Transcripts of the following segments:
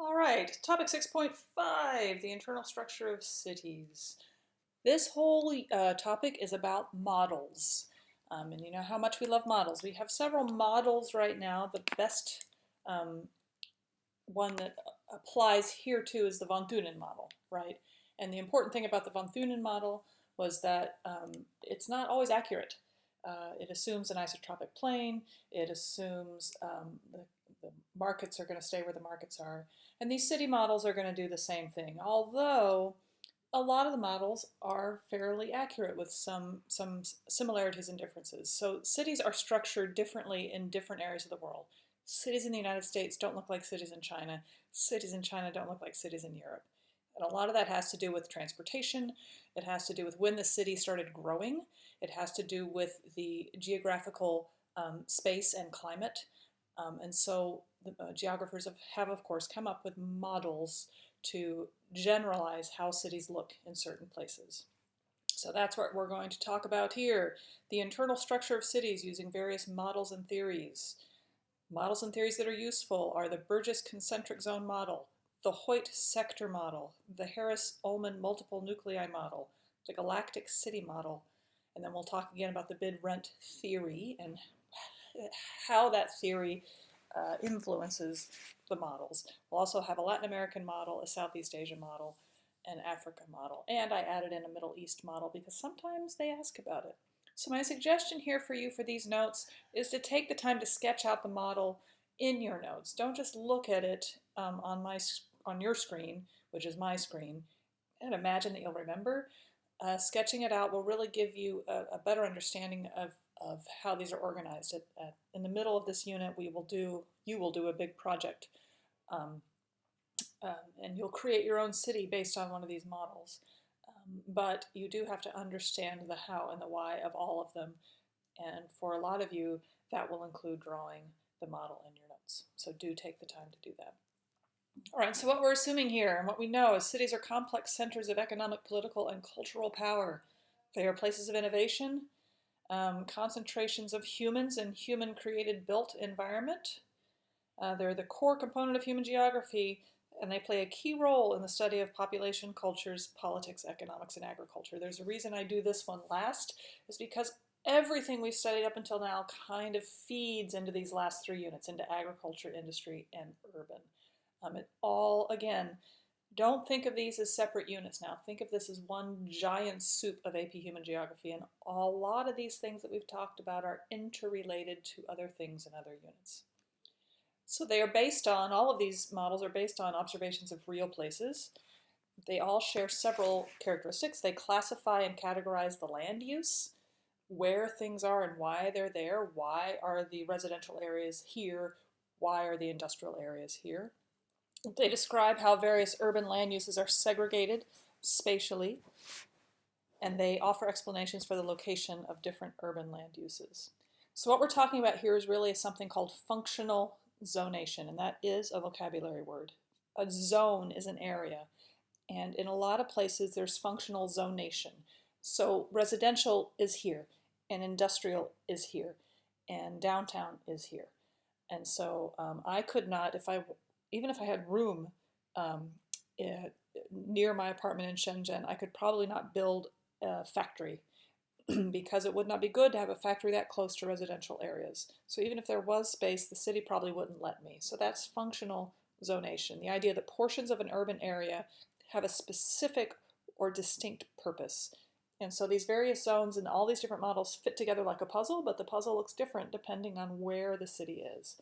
All right, topic 6.5, the internal structure of cities. This whole topic is about models. And you know how much we love models. We have several models right now. The best um, one that applies here too is the von Thunen model, right? And the important thing about the von Thunen model was that it's not always accurate. It assumes an isotropic plane. It assumes the markets are going to stay where the markets are. And these city models are going to do the same thing, although a lot of the models are fairly accurate with some similarities and differences. So cities are structured differently in different areas of the world. Cities in the United States don't look like cities in China. Cities in China don't look like cities in Europe. And a lot of that has to do with transportation. It has to do with when the city started growing. It has to do with the geographical space and climate. And so the geographers have, of course, come up with models to generalize how cities look in certain places. So that's what we're going to talk about here, the internal structure of cities using various models and theories. Models and theories that are useful are the Burgess concentric zone model, the Hoyt sector model, the Harris-Ullman multiple nuclei model, the galactic city model, and then we'll talk again about the bid-rent theory and how that theory influences the models. We'll also have a Latin American model, a Southeast Asia model, an Africa model, and I added in a Middle East model because sometimes they ask about it. So my suggestion here for you for these notes is to take the time to sketch out the model in your notes. Don't just look at it on your screen, which is my screen, and imagine that you'll remember. Sketching it out will really give you a better understanding of how these are organized. In the middle of this unit, you will do a big project, um, and you'll create your own city based on one of these models. But you do have to understand the how and the why of all of them, and for a lot of you, that will include drawing the model in your notes. So do take the time to do that. All right, so what we're assuming here and what we know is cities are complex centers of economic, political, and cultural power. They are places of innovation, concentrations of humans in human-created built environment. They're the core component of human geography, and they play a key role in the study of population, cultures, politics, economics, and agriculture. There's a reason I do this one last, is because everything we've studied up until now kind of feeds into these last three units, into agriculture, industry, and urban. It all, again, don't think of these as separate units now. Think of this as one giant soup of AP Human Geography, and a lot of these things that we've talked about are interrelated to other things in other units. So they are based on, all of these models are based on observations of real places. They all share several characteristics. They classify and categorize the land use, where things are and why they're there. Why are the residential areas here? Why are the industrial areas here? They describe how various urban land uses are segregated spatially, and they offer explanations for the location of different urban land uses. So what we're talking about here is really something called functional zonation, and that is a vocabulary word. A zone is an area, and in a lot of places there's functional zonation. So residential is here, and industrial is here, and downtown is here. And so I could not, even if I had room um, near my apartment in Shenzhen, I could probably not build a factory because it would not be good to have a factory that close to residential areas. So even if there was space, the city probably wouldn't let me. So that's functional zonation, the idea that portions of an urban area have a specific or distinct purpose. And so these various zones and all these different models fit together like a puzzle, but the puzzle looks different depending on where the city is.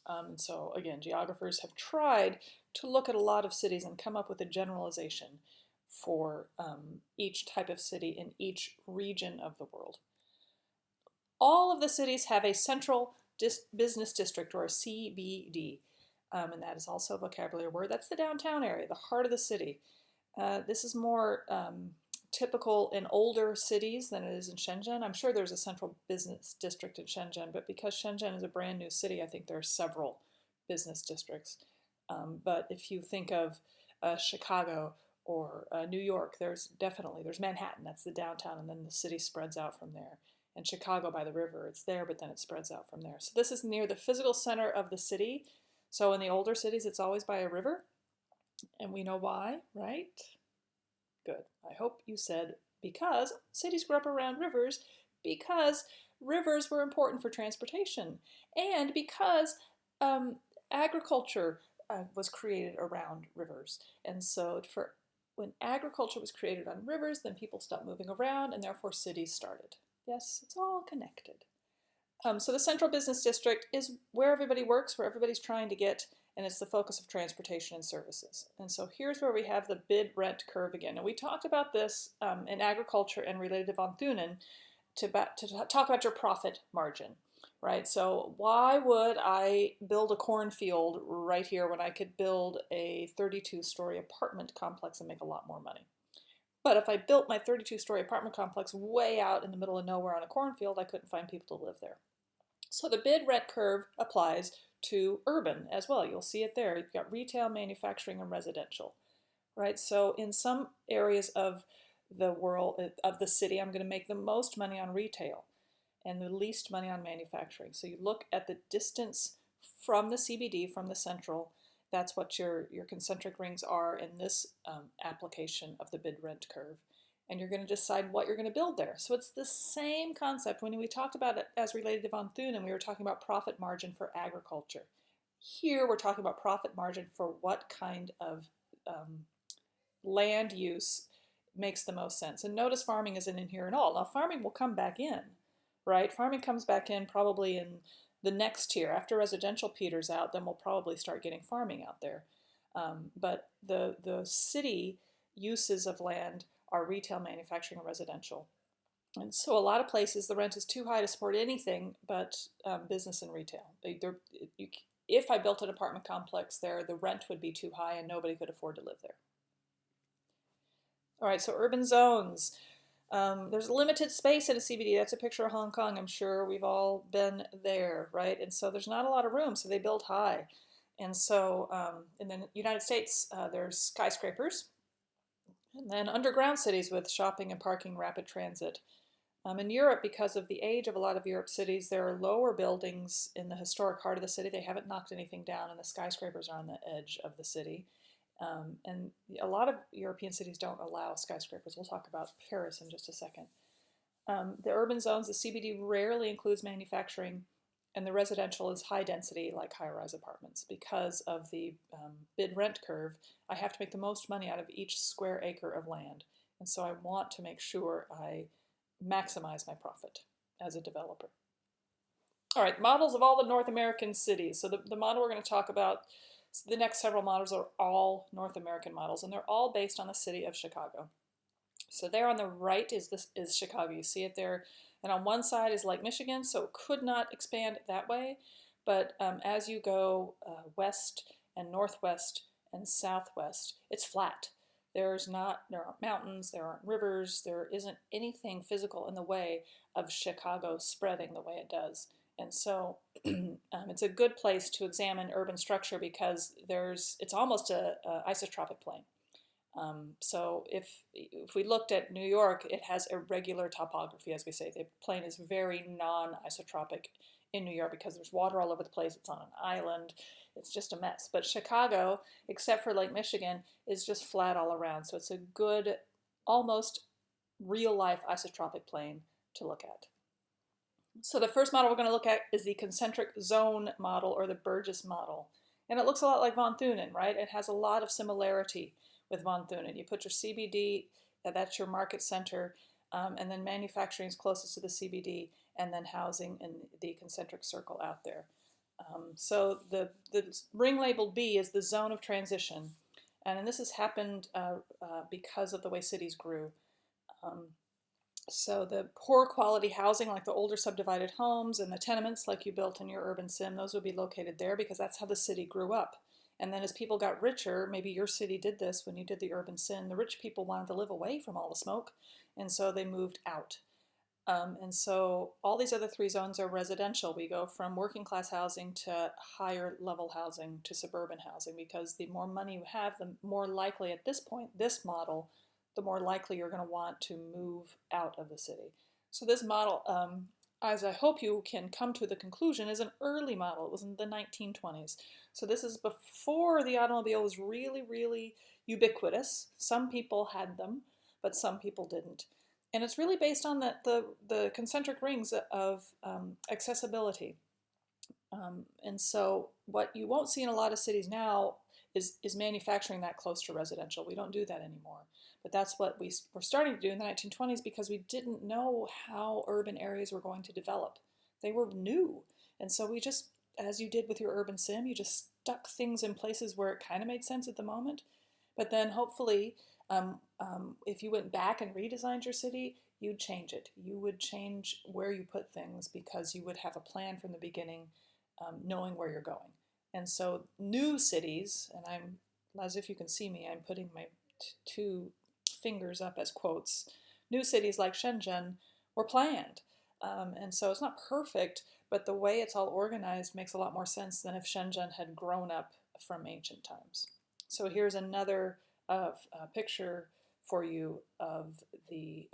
And so again, geographers have tried to look at a lot of cities and come up with a generalization for each type of city in each region of the world. All of the cities have a central business district, or a CBD, and that is also a vocabulary word. That's the downtown area, the heart of the city. This is more typical in older cities than it is in Shenzhen. I'm sure there's a central business district in Shenzhen, but because Shenzhen is a brand new city, I think there are several business districts. But if you think of Chicago or New York, there's Manhattan, that's the downtown, and then the city spreads out from there. And Chicago by the river, it's there, but then it spreads out from there. So this is near the physical center of the city. So in the older cities, it's always by a river, and we know why, right? Good. I hope you said because cities grew up around rivers, because rivers were important for transportation, and because um, agriculture was created around rivers. And so for when agriculture was created on rivers, then people stopped moving around, and therefore cities started. Yes, it's all connected. So the central business district is where everybody works, where everybody's trying to get, and it's the focus of transportation and services. And so here's where we have the bid rent curve again. And we talked about this in agriculture and related to von Thunen to talk about your profit margin, right? So why would I build a cornfield right here when I could build a 32-story apartment complex and make a lot more money? But if I built my 32-story apartment complex way out in the middle of nowhere on a cornfield, I couldn't find people to live there. So the bid rent curve applies to urban as well. You'll see it there. You've got retail, manufacturing, and residential, right? So in some areas of the world, of the city, I'm going to make the most money on retail and the least money on manufacturing. So you look at the distance from the CBD, from the central. That's what your concentric rings are in this application of the bid rent curve. And you're going to decide what you're going to build there. So it's the same concept. When we talked about it as related to von Thunen, we were talking about profit margin for agriculture. Here we're talking about profit margin for what kind of land use makes the most sense. And notice farming isn't in here at all. Now farming will come back in, right? Farming comes back in probably in the next tier. After residential peters out, then we'll probably start getting farming out there. But the city uses of land are retail, manufacturing, and residential. And so a lot of places the rent is too high to support anything but business and retail. If I built an apartment complex there, the rent would be too high and nobody could afford to live there. All right, so urban zones. There's limited space in a CBD. That's a picture of Hong Kong. I'm sure we've all been there, right? And so there's not a lot of room, so they build high. And so in the United States, there's skyscrapers, and then underground cities with shopping and parking, rapid transit. In Europe, because of the age of a lot of Europe cities, there are lower buildings in the historic heart of the city. They haven't knocked anything down, and the skyscrapers are on the edge of the city. And a lot of European cities don't allow skyscrapers. We'll talk about Paris in just a second. The urban zones, the CBD rarely includes manufacturing, and the residential is high density, like high-rise apartments. Because of the bid rent curve, I have to make the most money out of each square acre of land. And so I want to make sure I maximize my profit as a developer. All right, models of all the North American cities. So the model we're going to talk about, the next several models are all North American models, and they're all based on the city of Chicago. So there on the right is Chicago. You see it there. And on one side is Lake Michigan, so it could not expand that way. But as you go west and northwest and southwest, it's flat. There aren't mountains, there aren't rivers, there isn't anything physical in the way of Chicago spreading the way it does. And so it's a good place to examine urban structure because it's almost an isotropic plane. So if we looked at New York, it has irregular topography, as we say. The plane is very non-isotropic in New York because there's water all over the place. It's on an island. It's just a mess. But Chicago, except for Lake Michigan, is just flat all around. So it's a good, almost real-life isotropic plane to look at. So the first model we're going to look at is the concentric zone model, or the Burgess model. And it looks a lot like von Thunen, right? It has a lot of similarity with von Thunen. You put your CBD, that's your market center, and then manufacturing is closest to the CBD, and then housing in the concentric circle out there. So the ring labeled B is the zone of transition, and this has happened because of the way cities grew. So the poor quality housing, like the older subdivided homes and the tenements like you built in your urban sim, those would be located there because that's how the city grew up. And then as people got richer, maybe your city did this when you did the urban sim, the rich people wanted to live away from all the smoke, and so they moved out. And so all these other three zones are residential. We go from working class housing to higher level housing to suburban housing because the more money you have, the more likely at this point, this model, the more likely you're going to want to move out of the city. So this model as I hope you can come to the conclusion, is an early model. It was in the 1920s. So this is before the automobile was really, really ubiquitous. Some people had them, but some people didn't. And it's really based on the concentric rings of accessibility. And so what you won't see in a lot of cities now is manufacturing that close to residential. We don't do that anymore. But that's what we were starting to do in the 1920s because we didn't know how urban areas were going to develop. They were new. And so we just, as you did with your urban sim, you just stuck things in places where it kind of made sense at the moment. But then hopefully, if you went back and redesigned your city, you'd change it. You would change where you put things because you would have a plan from the beginning, knowing where you're going. And so new cities, and I'm, as if you can see me, I'm putting my two fingers up as quotes, new cities like Shenzhen were planned. And so it's not perfect, but the way it's all organized makes a lot more sense than if Shenzhen had grown up from ancient times. So here's another picture for you of the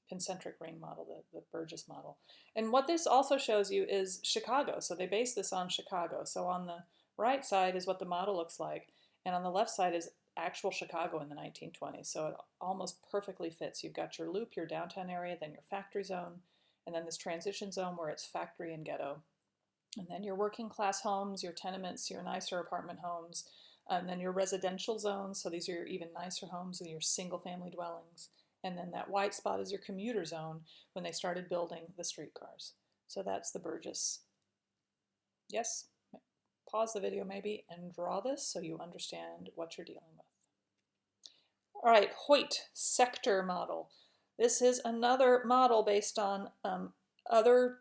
concentric ring model, the Burgess model. And what this also shows you is Chicago. So they based this on Chicago. So on the right side is what the model looks like, and on the left side is actual Chicago in the 1920s. So it almost perfectly fits. You've got your loop, your downtown area, then your factory zone, and then this transition zone where it's factory and ghetto. And then your working class homes, your tenements, your nicer apartment homes, and then your residential zones. So these are your even nicer homes and your single family dwellings. And then that white spot is your commuter zone when they started building the streetcars. So that's the Burgess. Yes, pause the video maybe and draw this so you understand what you're dealing with. All right, Hoyt sector model. This is another model based on other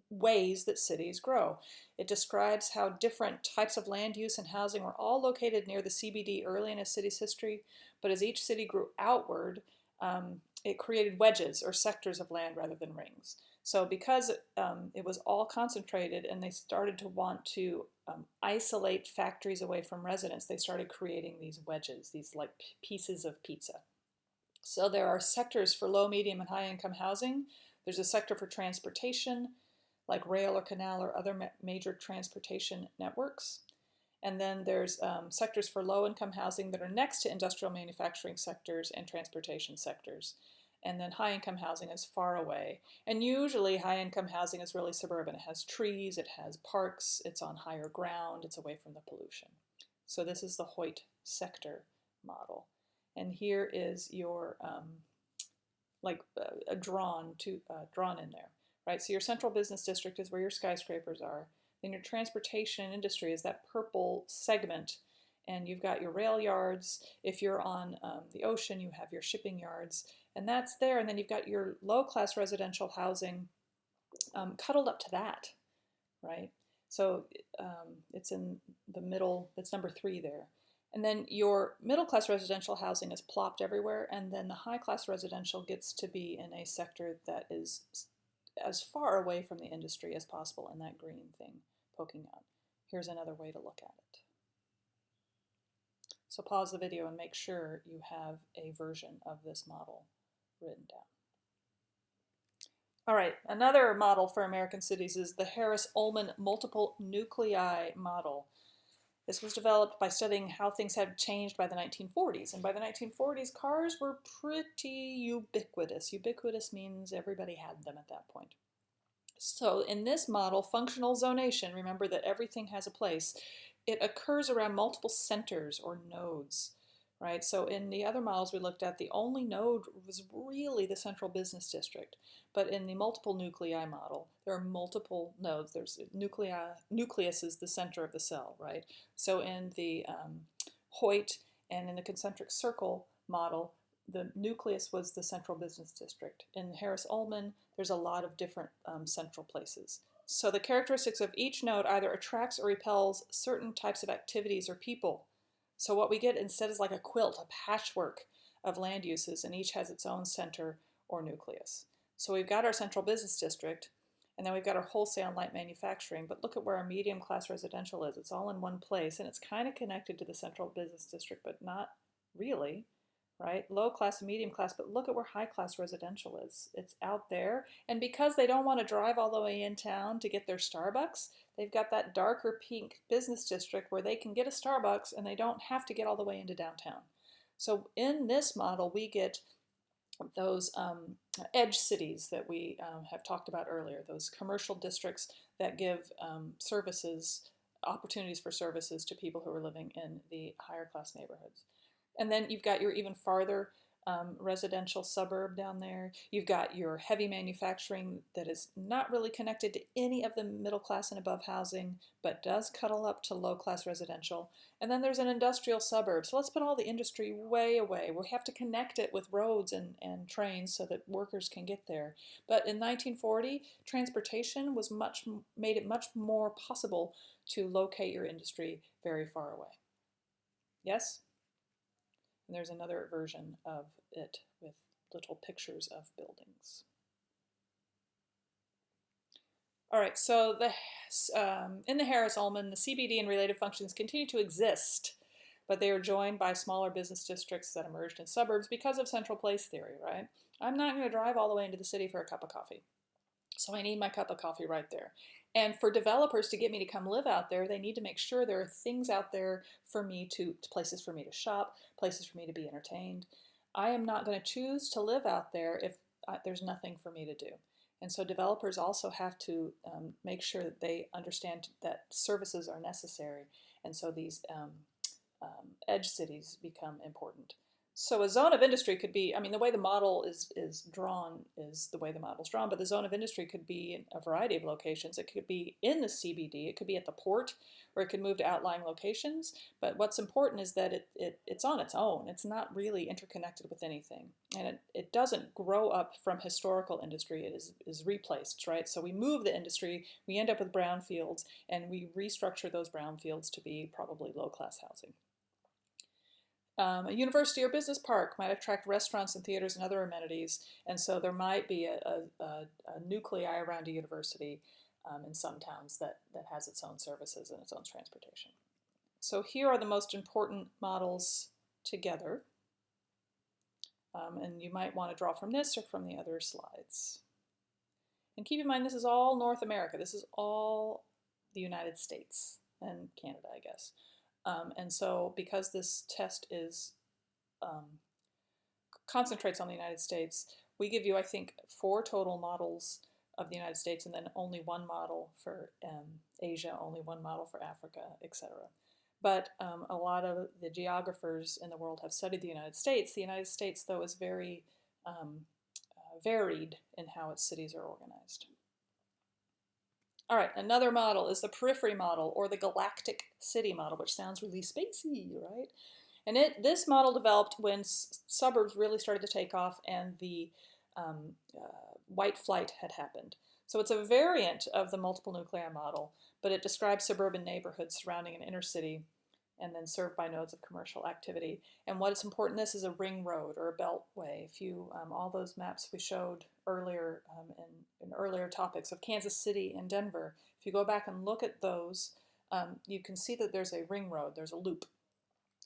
ways that cities grow. It describes how different types of land use and housing were all located near the CBD early in a city's history, but as each city grew outward, it created wedges or sectors of land rather than rings. So because it was all concentrated and they started to want to isolate factories away from residents, they started creating these wedges, these like pieces of pizza. So there are sectors for low, medium, and high income housing. There's a sector for transportation, like rail or canal or other major transportation networks. And then there's sectors for low-income housing that are next to industrial manufacturing sectors and transportation sectors. And then high-income housing is far away. And usually high-income housing is really suburban. It has trees, it has parks, it's on higher ground, it's away from the pollution. So this is the Hoyt sector model. And here is your drawn in there, right? So your central business district is where your skyscrapers are. Then your transportation and industry is that purple segment, and you've got your rail yards. If you're on the ocean, you have your shipping yards, and that's there. And then you've got your low-class residential housing cuddled up to that, right? So it's in the middle, it's number 3 there. And then your middle-class residential housing is plopped everywhere, and then the high-class residential gets to be in a sector that is as far away from the industry as possible in that green thing poking out. Here's another way to look at it. So pause the video and make sure you have a version of this model written down. All right, another model for American cities is the Harris-Ullman multiple nuclei model. This was developed by studying how things had changed by the 1940s. And by the 1940s, cars were pretty ubiquitous. Ubiquitous means everybody had them at that point. So in this model, functional zonation, remember that everything has a place, it occurs around multiple centers or nodes, right? So in the other models we looked at, the only node was really the central business district. But in the multiple nuclei model, there are multiple nodes. There's nucleus is the center of the cell, right? So in the Hoyt and in the concentric circle model, the nucleus was the central business district. In Harris-Ullman, there's a lot of different central places. So the characteristics of each node either attracts or repels certain types of activities or people. So what we get instead is like a quilt, a patchwork of land uses, and each has its own center or nucleus. So we've got our central business district, and then we've got our wholesale and light manufacturing, but look at where our medium class residential is. It's all in one place, and it's kind of connected to the central business district, but not really, right? Low class and medium class, but look at where high class residential is. It's out there. And because they don't want to drive all the way in town to get their Starbucks, they've got that darker pink business district where they can get a Starbucks and they don't have to get all the way into downtown. So in this model, we get those edge cities that we have talked about earlier, those commercial districts that give opportunities for services to people who are living in the higher class neighborhoods. And then you've got your even farther residential suburb down there. You've got your heavy manufacturing that is not really connected to any of the middle class and above housing, but does cuddle up to low class residential. And then there's an industrial suburb. So let's put all the industry way away. We have to connect it with roads and trains so that workers can get there. But in 1940, transportation made it much more possible to locate your industry very far away. Yes? And there's another version of it with little pictures of buildings. All right, so in the Harris-Ullman, the CBD and related functions continue to exist, but they are joined by smaller business districts that emerged in suburbs because of central place theory, right? I'm not going to drive all the way into the city for a cup of coffee. So I need my cup of coffee right there. And for developers to get me to come live out there, they need to make sure there are things out there for me places for me to shop, places for me to be entertained. I am not going to choose to live out there if there's nothing for me to do. And so developers also have to make sure that they understand that services are necessary. And so these edge cities become important. So a zone of industry could be, I mean, the way the model is drawn is the way the model's drawn, but the zone of industry could be in a variety of locations. It could be in the CBD, it could be at the port, or it could move to outlying locations. But what's important is that it's on its own. It's not really interconnected with anything. And it doesn't grow up from historical industry. It is replaced, right? So we move the industry, we end up with brownfields, and we restructure those brownfields to be probably low-class housing. A university or business park might attract restaurants and theaters and other amenities, and so there might be a nuclei around a university in some towns that has its own services and its own transportation. So here are the most important models together, and you might want to draw from this or from the other slides. And keep in mind, this is all North America. This is all the United States and Canada, I guess. And so because this test concentrates on the United States, we give you, I think, 4 total models of the United States and then only 1 model for Asia, only 1 model for Africa, etc. But a lot of the geographers in the world have studied the United States. The United States, though, is very varied in how its cities are organized. All right, another model is the periphery model or the galactic city model, which sounds really spacey, right? And this model developed when suburbs really started to take off and the white flight had happened. So it's a variant of the multiple nuclei model, but it describes suburban neighborhoods surrounding an inner city and then served by nodes of commercial activity. And what's important, this is a ring road or a beltway. If you, all those maps we showed earlier in earlier topics of Kansas City and Denver, if you go back and look at those, you can see that there's a ring road, there's a loop.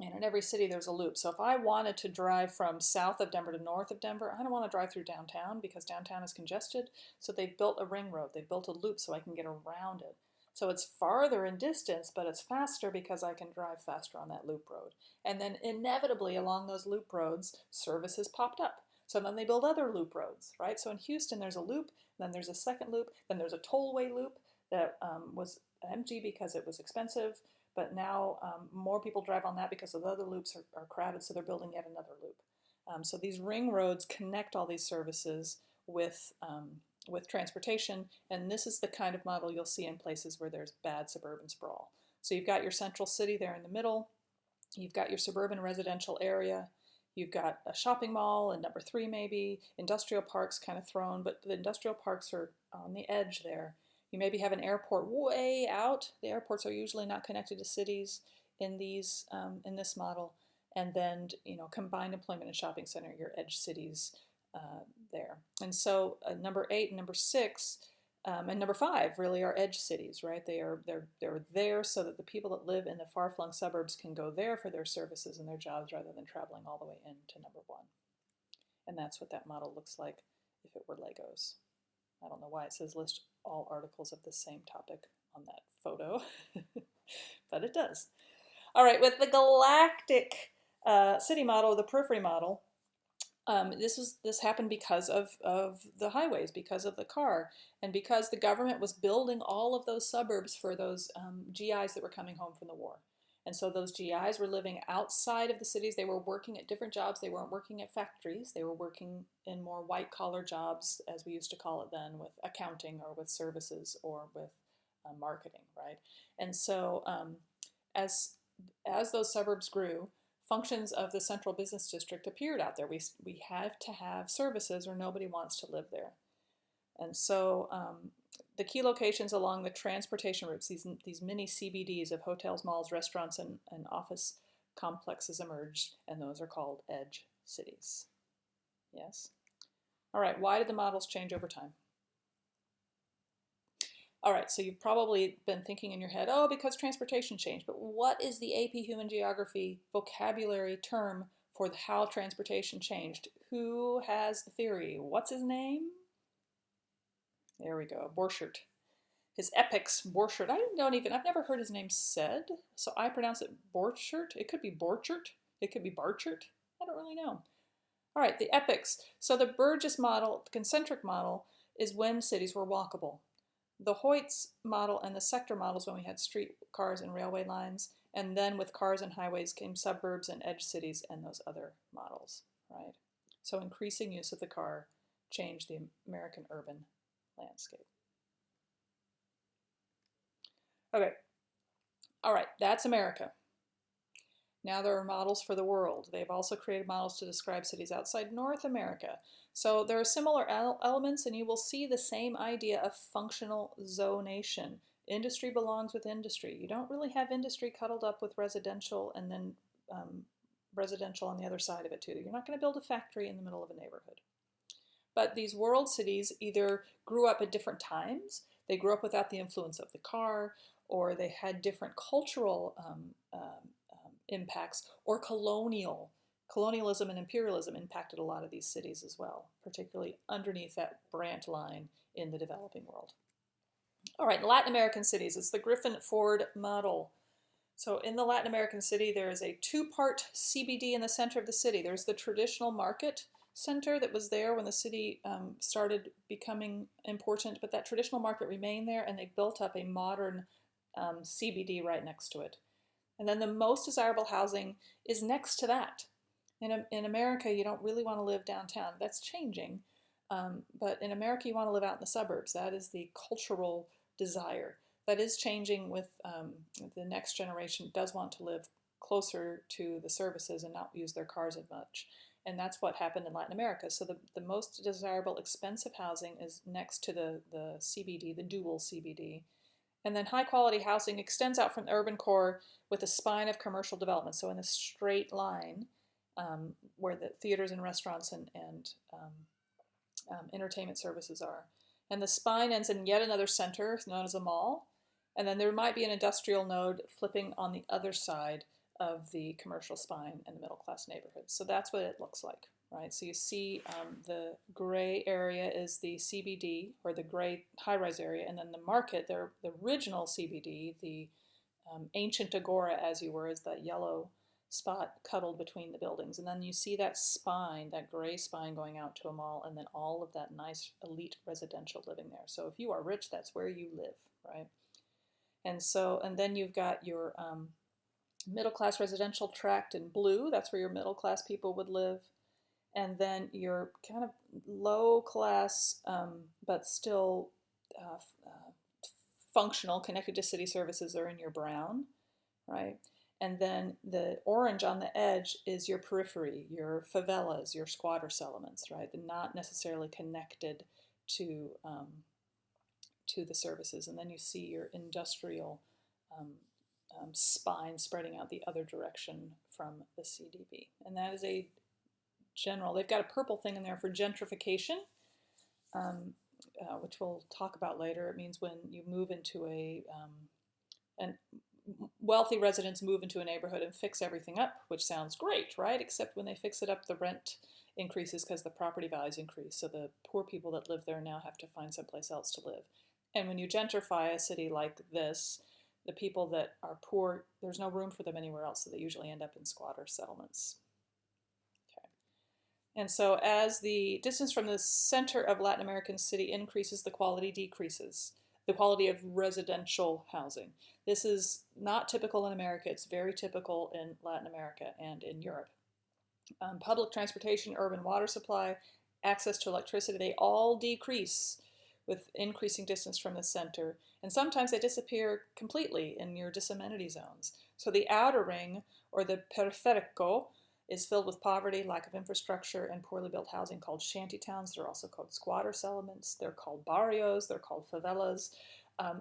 And in every city there's a loop. So if I wanted to drive from south of Denver to north of Denver, I don't want to drive through downtown because downtown is congested. So they've built a ring road, they've built a loop so I can get around it. So it's farther in distance, but it's faster because I can drive faster on that loop road. And then inevitably along those loop roads, services popped up. So then they build other loop roads, right? So in Houston, there's a loop, then there's a second loop, then there's a tollway loop that was empty because it was expensive, but now more people drive on that because the other loops are crowded, so they're building yet another loop. So these ring roads connect all these services with transportation, and this is the kind of model you'll see in places where there's bad suburban sprawl. So you've got your central city there in the middle, you've got your suburban residential area, you've got a shopping mall, and number 3 maybe, industrial parks kind of thrown, but the industrial parks are on the edge there. You maybe have an airport way out. The airports are usually not connected to cities in these in this model, and then combined employment and shopping center, your edge cities there. And so number 8 and number 6 And number 5 really are edge cities, right? They're there so that the people that live in the far-flung suburbs can go there for their services and their jobs rather than traveling all the way into number 1. And that's what that model looks like if it were Legos. I don't know why it says list all articles of the same topic on that photo, but it does. All right, with the galactic city model, the periphery model, this happened because of the highways, because of the car, and because the government was building all of those suburbs for those GIs that were coming home from the war. And so those GIs were living outside of the cities. They were working at different jobs. They weren't working at factories. They were working in more white-collar jobs, as we used to call it then, with accounting or with services or with marketing, right? And so as those suburbs grew, functions of the central business district appeared out there. We have to have services or nobody wants to live there. And so the key locations along the transportation routes, these mini CBDs of hotels, malls, restaurants, and office complexes emerged, and those are called edge cities. Yes? All right, why did the models change over time? All right, so you've probably been thinking in your head, oh, because transportation changed. But what is the AP Human Geography vocabulary term for how transportation changed? Who has the theory? What's his name? There we go, Borchert. His epics, Borchert. I've never heard his name said, so I pronounce it Borchert. It could be Borchert. It could be Barchert. I don't really know. All right, the epics. So the Burgess model, the concentric model, is when cities were walkable. The Hoyt's model and the sector models when we had street cars and railway lines, and then with cars and highways came suburbs and edge cities and those other models, right? So increasing use of the car changed the American urban landscape. Okay, all right, that's America. Now there are models for the world. They've also created models to describe cities outside North America. So there are similar elements, and you will see the same idea of functional zonation. Industry belongs with industry. You don't really have industry cuddled up with residential and then residential on the other side of it too. You're not going to build a factory in the middle of a neighborhood. But these world cities either grew up at different times, they grew up without the influence of the car, or they had different cultural impacts, or colonialism and imperialism impacted a lot of these cities as well, particularly underneath that Brandt line in the developing world. All right, Latin American cities. It's the Griffin-Ford model. So in the Latin American city, there is a 2-part CBD in the center of the city. There's the traditional market center that was there when the city started becoming important, but that traditional market remained there, and they built up a modern CBD right next to it. And then the most desirable housing is next to that. In America, you don't really want to live downtown. That's changing. But in America, you want to live out in the suburbs. That is the cultural desire. That is changing with the next generation does want to live closer to the services and not use their cars as much. And that's what happened in Latin America. So the most desirable expensive housing is next to the CBD, the dual CBD. And then high quality housing extends out from the urban core with a spine of commercial development. So in a straight line where the theaters and restaurants and entertainment services are. And the spine ends in yet another center known as a mall. And then there might be an industrial node flipping on the other side of the commercial spine and the middle class neighborhood. So that's what it looks like, right? So you see the gray area is the CBD, or the gray high-rise area, and then the market, the original CBD, the ancient agora, as you were, is that yellow spot cuddled between the buildings. And then you see that spine, that gray spine going out to a mall, and then all of that nice elite residential living there. So if you are rich, that's where you live, right? And so, and then you've got your middle-class residential tract in blue. That's where your middle-class people would live. And then your kind of low-class, but still functional, connected to city services are in your brown, right? And then the orange on the edge is your periphery, your favelas, your squatter settlements, right? They're not necessarily connected to the services. And then you see your industrial spine spreading out the other direction from the CDB. And that is a general, they've got a purple thing in there for gentrification. which we'll talk about later. It means when you move into and wealthy residents move into a neighborhood and fix everything up, which sounds great, right? Except when they fix it up, the rent increases because the property values increase. So the poor people that live there now have to find someplace else to live. And when you gentrify a city like this, the people that are poor, there's no room for them anywhere else, so they usually end up in squatter settlements. Okay. And so as the distance from the center of Latin American city increases, the quality decreases, the quality of residential housing. This is not typical in America. It's very typical in Latin America and in Europe. Public transportation, urban water supply, access to electricity, they all decrease with increasing distance from the center. And sometimes they disappear completely in your disamenity zones. So the outer ring, or the periférico, is filled with poverty, lack of infrastructure, and poorly built housing called shantytowns. They're also called squatter settlements. They're called barrios. They're called favelas.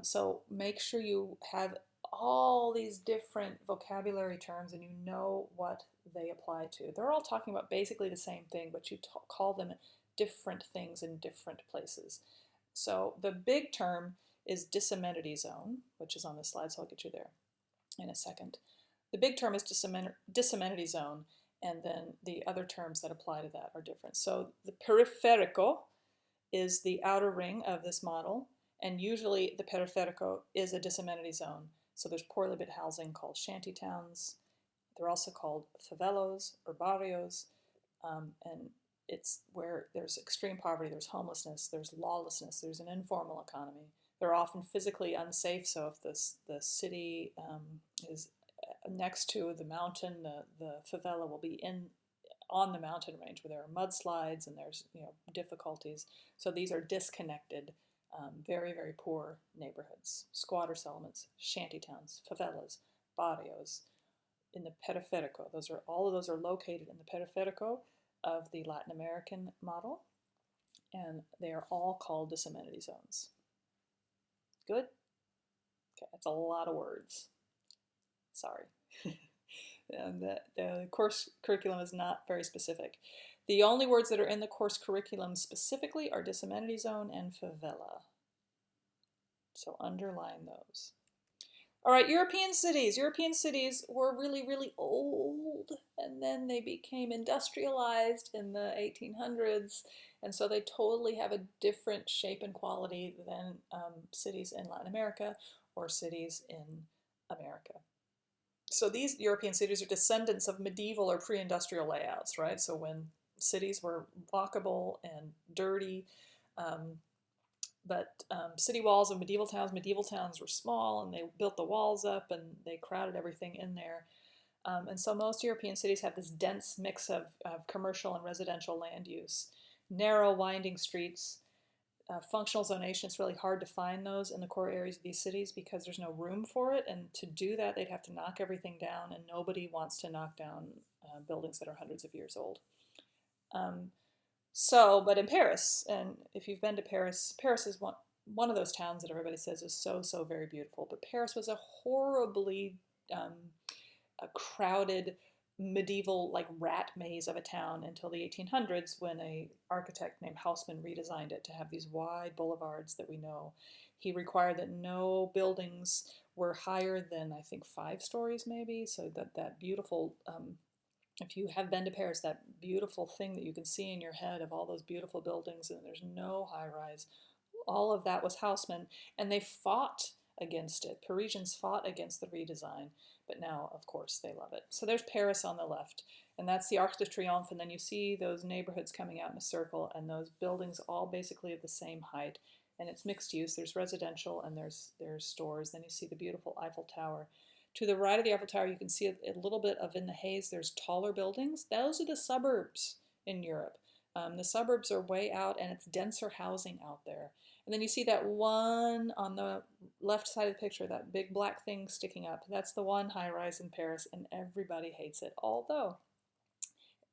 So make sure you have all these different vocabulary terms and you know what they apply to. They're all talking about basically the same thing, but you call them different things in different places. So the big term is disamenity zone, which is on this slide, so I'll get you there in a second. The big term is disamenity zone, and then the other terms that apply to that are different. So the periférico is the outer ring of this model, and usually the periférico is a disamenity zone. So there's poorly built housing called shantytowns. They're also called favelos or barrios, and it's where there's extreme poverty, there's homelessness, there's lawlessness, there's an informal economy. They're often physically unsafe, so if the city is next to the mountain, the favela will be on the mountain range where there are mudslides and there's difficulties. So these are disconnected, very, very poor neighborhoods, squatter settlements, shantytowns, favelas, barrios, in the periférico. All of those are located in the periférico of the Latin American model, and they are all called disamenity zones. Good? Okay, that's a lot of words. Sorry. And the course curriculum is not very specific. The only words that are in the course curriculum specifically are disamenity zone and favela. So underline those. All right, European cities. European cities were really, really old, and then they became industrialized in the 1800s, and so they totally have a different shape and quality than cities in Latin America or cities in America. So these European cities are descendants of medieval or pre-industrial layouts, right? So when cities were walkable and dirty, but city walls of medieval towns were small, and they built the walls up and they crowded everything in there. And so most European cities have this dense mix of commercial and residential land use. Narrow, winding streets, functional zonation. It's really hard to find those in the core areas of these cities because there's no room for it, and to do that they'd have to knock everything down, and nobody wants to knock down buildings that are hundreds of years old. But in Paris, and if you've been to Paris, Paris is one of those towns that everybody says is so very beautiful, but Paris was a horribly a crowded medieval rat maze of a town until the 1800s, when an architect named Haussmann redesigned it to have these wide boulevards that we know. He required that no buildings were higher than, I think, 5 stories maybe, so that beautiful, if you have been to Paris, that beautiful thing that you can see in your head of all those beautiful buildings and there's no high rise, all of that was Haussmann, and they fought against it. Parisians fought against the redesign, but now, of course, they love it. So there's Paris on the left, and that's the Arc de Triomphe, and then you see those neighborhoods coming out in a circle, and those buildings all basically of the same height, and it's mixed use. There's residential and there's stores. Then you see the beautiful Eiffel Tower. To the right of the Eiffel Tower, you can see a little bit of, in the haze, there's taller buildings. Those are the suburbs in Europe. The suburbs are way out, and it's denser housing out there. And then you see that one on the left side of the picture, that big black thing sticking up. That's the one high-rise in Paris, and everybody hates it. Although,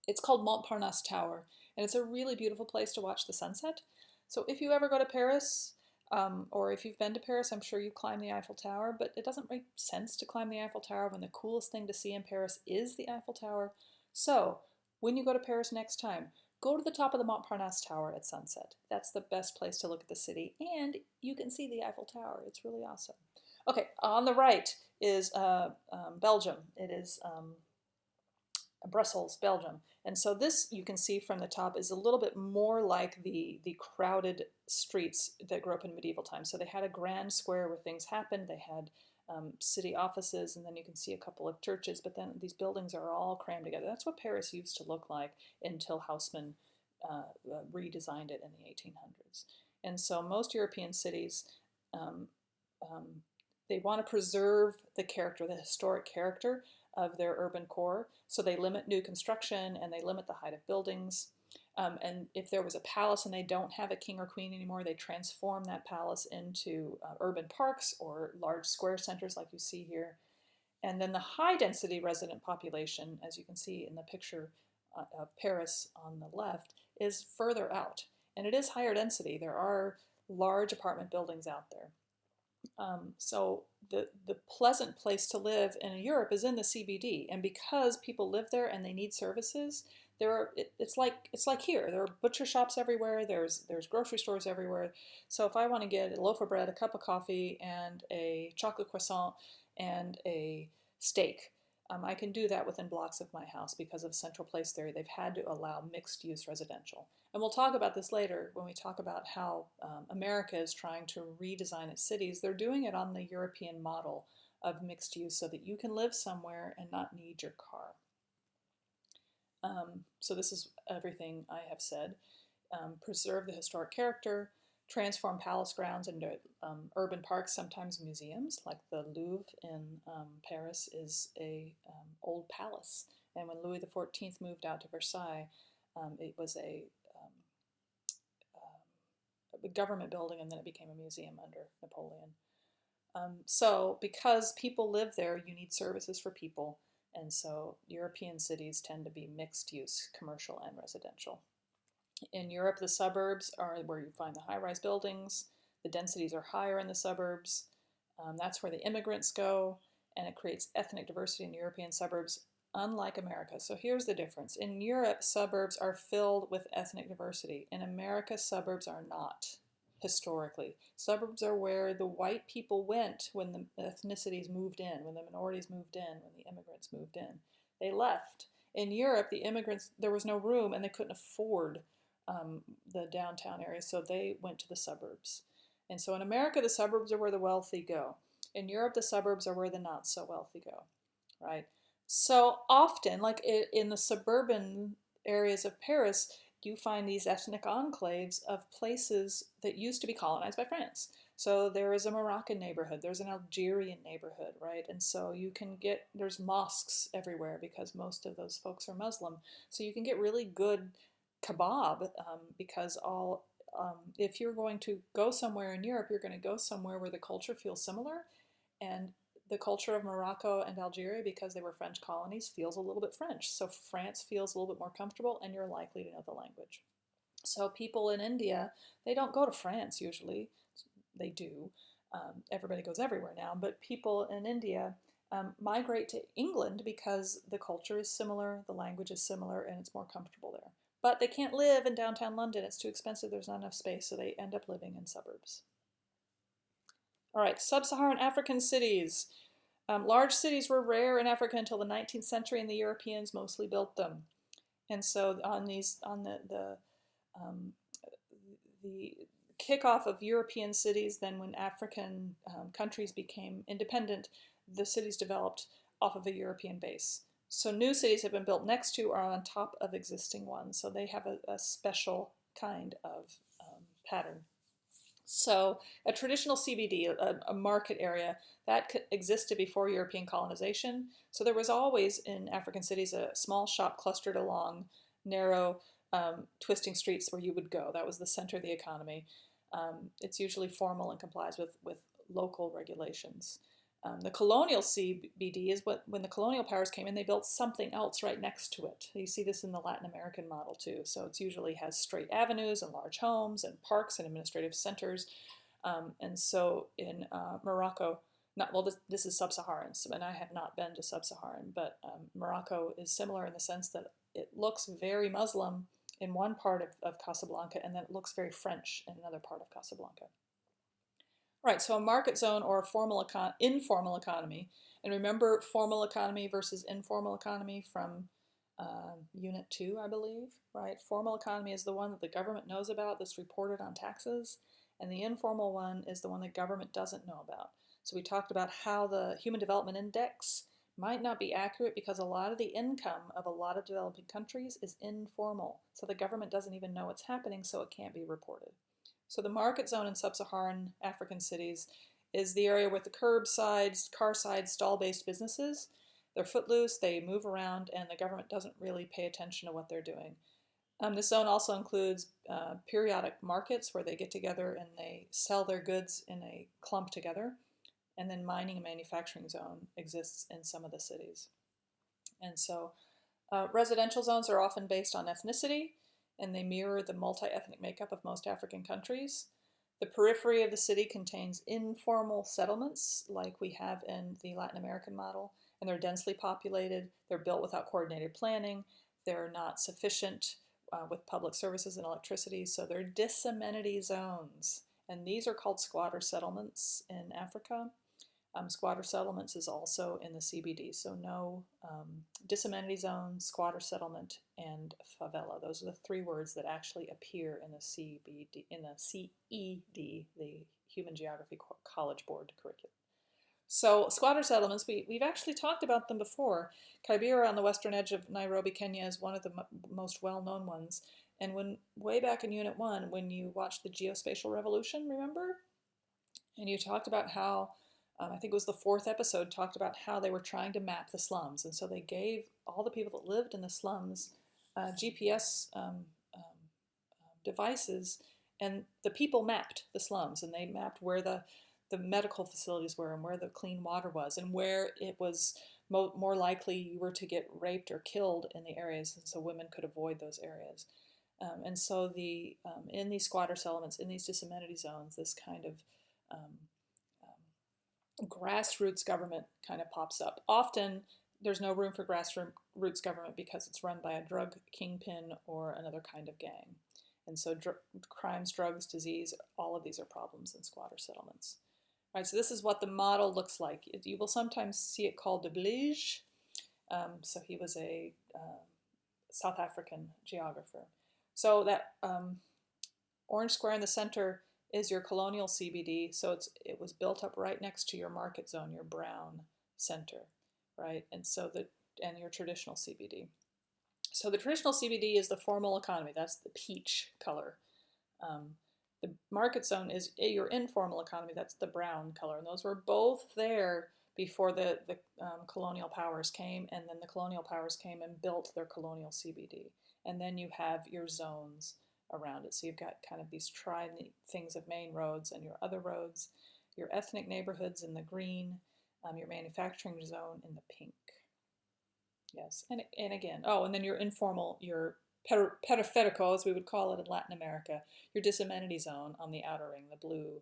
it's called Montparnasse Tower, and it's a really beautiful place to watch the sunset. So if you ever go to Paris, or if you've been to Paris, I'm sure you've climbed the Eiffel Tower, but it doesn't make sense to climb the Eiffel Tower when the coolest thing to see in Paris is the Eiffel Tower. So when you go to Paris next time, go to the top of the Montparnasse Tower at sunset. That's the best place to look at the city, and you can see the Eiffel Tower. It's really awesome. Okay, on the right is Belgium. It is Brussels, Belgium. And so this, you can see from the top, is a little bit more like the crowded streets that grew up in medieval times. So they had a grand square where things happened. They had city offices, and then you can see a couple of churches, but then these buildings are all crammed together. That's what Paris used to look like until Haussmann redesigned it in the 1800s. And so most European cities, um, um, they want to preserve the character, the historic character of their urban core. So they limit new construction and they limit the height of buildings. And if there was a palace and they don't have a king or queen anymore, they transform that palace into urban parks or large square centers like you see here. And then the high density resident population, as you can see in the picture of Paris on the left, is further out. And it is higher density. There are large apartment buildings out there. So the pleasant place to live in Europe is in the CBD, and because people live there and they need services, it's like here. There are butcher shops everywhere. There's grocery stores everywhere. So if I want to get a loaf of bread, a cup of coffee, and a chocolate croissant and a steak, I can do that within blocks of my house because of central place theory. They've had to allow mixed use residential. And we'll talk about this later when we talk about how America is trying to redesign its cities. They're doing it on the European model of mixed use so that you can live somewhere and not need your car. So this is everything I have said. Preserve the historic character, transform palace grounds into urban parks, sometimes museums, like the Louvre in Paris is a old palace. And when Louis XIV moved out to Versailles, it was a government building, and then it became a museum under Napoleon. So because people live there, you need services for people, and so European cities tend to be mixed use, commercial and residential. In Europe, the suburbs are where you find the high-rise buildings. The densities are higher in the suburbs. That's where the immigrants go, and it creates ethnic diversity in European suburbs, unlike America. So here's the difference. In Europe, suburbs are filled with ethnic diversity. In America, suburbs are not, historically. Suburbs are where the white people went when the ethnicities moved in, when the minorities moved in, when the immigrants moved in. They left. In Europe, the immigrants, there was no room and they couldn't afford the downtown area, so they went to the suburbs. And so in America, the suburbs are where the wealthy go. In Europe, the suburbs are where the not so wealthy go, right? So often, like in the suburban areas of Paris, you find these ethnic enclaves of places that used to be colonized by France. So there is a Moroccan neighborhood, there's an Algerian neighborhood, right? And so you can get, there's mosques everywhere because most of those folks are Muslim. So you can get really good kebab because if you're going to go somewhere in Europe, you're going to go somewhere where the culture feels similar, and the culture of Morocco and Algeria, because they were French colonies, feels a little bit French. So France feels a little bit more comfortable, and you're likely to know the language. So people in India, they don't go to France usually. They do. Everybody goes everywhere now, but people in India migrate to England because the culture is similar, the language is similar, and it's more comfortable there. But they can't live in downtown London. It's too expensive. There's not enough space, so they end up living in suburbs. All right, sub-Saharan African cities. Large cities were rare in Africa until the 19th century, and the Europeans mostly built them. And so on the kickoff of European cities, then when African countries became independent, the cities developed off of a European base. So new cities have been built next to or on top of existing ones. So they have a special kind of pattern. So a traditional CBD, a market area, that existed before European colonization. So there was always in African cities a small shop clustered along narrow twisting streets where you would go. That was the center of the economy. It's usually formal and complies with local regulations. The colonial CBD is when the colonial powers came in, they built something else right next to it. You see this in the Latin American model too. So it usually has straight avenues and large homes and parks and administrative centers. And so in Morocco, this is sub-Saharan, and I have not been to sub-Saharan, but Morocco is similar in the sense that it looks very Muslim in one part of Casablanca, and then it looks very French in another part of Casablanca. All right, so a market zone or a informal economy, and remember formal economy versus informal economy from Unit 2, I believe, right? Formal economy is the one that the government knows about, that's reported on taxes, and the informal one is the one the government doesn't know about. So we talked about how the Human Development Index might not be accurate because a lot of the income of a lot of developing countries is informal. So the government doesn't even know what's happening, so it can't be reported. So the market zone in sub-Saharan African cities is the area with the curbside, car-side, stall-based businesses. They're footloose, they move around, and the government doesn't really pay attention to what they're doing. This zone also includes periodic markets where they get together and they sell their goods in a clump together. And then mining and manufacturing zone exists in some of the cities. And so residential zones are often based on ethnicity, and they mirror the multi-ethnic makeup of most African countries. The periphery of the city contains informal settlements like we have in the Latin American model, and they're densely populated, they're built without coordinated planning, they're not sufficient with public services and electricity, so they're disamenity zones. And these are called squatter settlements in Africa. Squatter settlements is also in the CBD, so no disamenity zone, squatter settlement, and favela. Those are the three words that actually appear in the CBD, in the CED, the Human Geography College Board curriculum. So squatter settlements, we've actually talked about them before. Kibera on the western edge of Nairobi, Kenya is one of the most well-known ones. And when way back in Unit 1, when you watched the geospatial revolution, remember? And you talked about how I think it was the 4th episode, talked about how they were trying to map the slums. And so they gave all the people that lived in the slums GPS devices, and the people mapped the slums, and they mapped where the medical facilities were and where the clean water was and where it was more likely you were to get raped or killed in the areas, and so women could avoid those areas. And so in these squatter settlements, in these disamenity zones, this kind of grassroots government kind of pops up. Often there's no room for grassroots government because it's run by a drug kingpin or another kind of gang. And so crimes, drugs, disease, all of these are problems in squatter settlements. All right, so this is what the model looks like. You will sometimes see it called de Blige. So he was a South African geographer. So that orange square in the center is your colonial CBD, so it was built up right next to your market zone, your brown center, right? And so and your traditional CBD. So the traditional CBD is the formal economy. That's the peach color. The market zone is your informal economy. That's the brown color, and those were both there before the colonial powers came, and then the colonial powers came and built their colonial CBD. And then you have your zones around it. So you've got kind of these things of main roads and your other roads, your ethnic neighborhoods in the green, your manufacturing zone in the pink. Yes, and again, and then your informal, your periférico, as we would call it in Latin America, your disamenity zone on the outer ring, the blue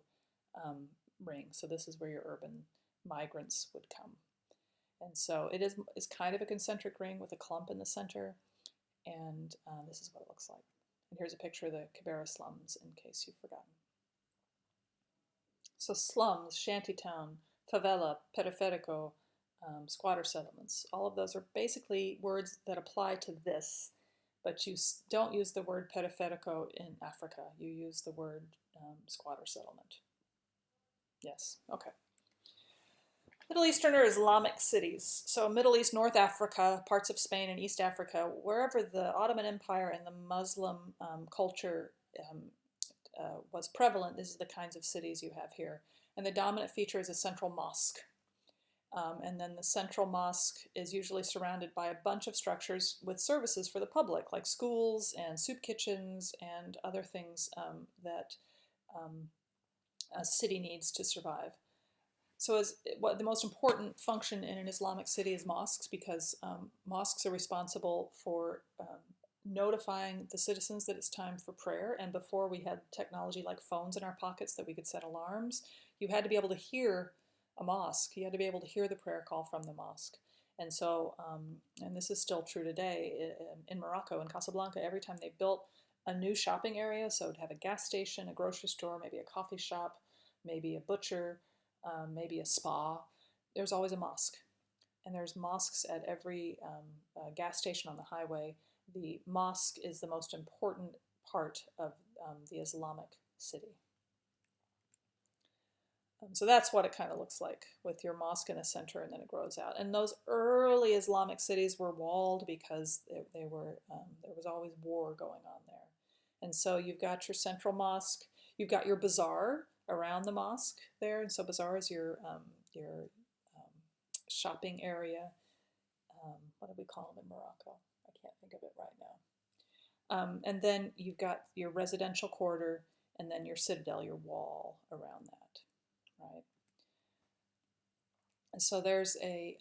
ring. So this is where your urban migrants would come. And so it is kind of a concentric ring with a clump in the center, and this is what it looks like. And here's a picture of the Kibera slums, in case you've forgotten. So slums, shantytown, favela, periférico, squatter settlements, all of those are basically words that apply to this, but you don't use the word periférico in Africa. You use the word squatter settlement. Yes, okay. Middle Eastern or Islamic cities. So Middle East, North Africa, parts of Spain and East Africa, wherever the Ottoman Empire and the Muslim culture was prevalent, this is the kinds of cities you have here. And the dominant feature is a central mosque. And then the central mosque is usually surrounded by a bunch of structures with services for the public, like schools and soup kitchens and other things that a city needs to survive. So what the most important function in an Islamic city is mosques, because mosques are responsible for notifying the citizens that it's time for prayer. And before we had technology like phones in our pockets that we could set alarms, you had to be able to hear a mosque. You had to be able to hear the prayer call from the mosque. And so, and this is still true today in Morocco, in Casablanca, every time they built a new shopping area, so to have a gas station, a grocery store, maybe a coffee shop, maybe a butcher, maybe a spa, there's always a mosque. And there's mosques at every gas station on the highway. The mosque is the most important part of the Islamic city. So that's what it kind of looks like with your mosque in the center, and then it grows out. And those early Islamic cities were walled because they were there was always war going on there. And so you've got your central mosque, you've got your bazaar around the mosque there, and so bazaar is your shopping area. What do we call them in Morocco? I can't think of it right now. And then you've got your residential quarter, and then your citadel, your wall around that, right? And so there's a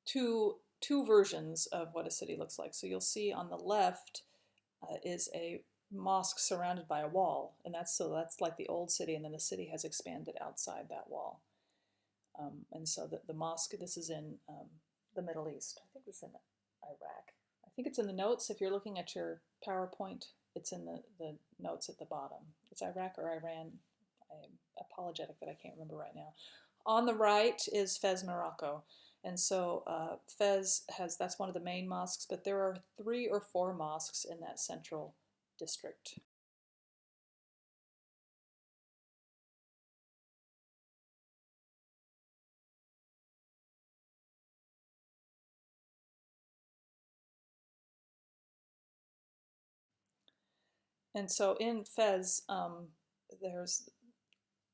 two versions of what a city looks like. So you'll see on the left is a mosque surrounded by a wall, and that's like the old city, and then the city has expanded outside that wall. And so the mosque, this is in the Middle East. I think it's in Iraq. I think it's in the notes. If you're looking at your PowerPoint, it's in the notes at the bottom. It's Iraq or Iran. I'm apologetic that I can't remember right now. On the right is Fez, Morocco. And so Fez that's one of the main mosques, but there are 3 or 4 mosques in that central district. And so in Fez, there's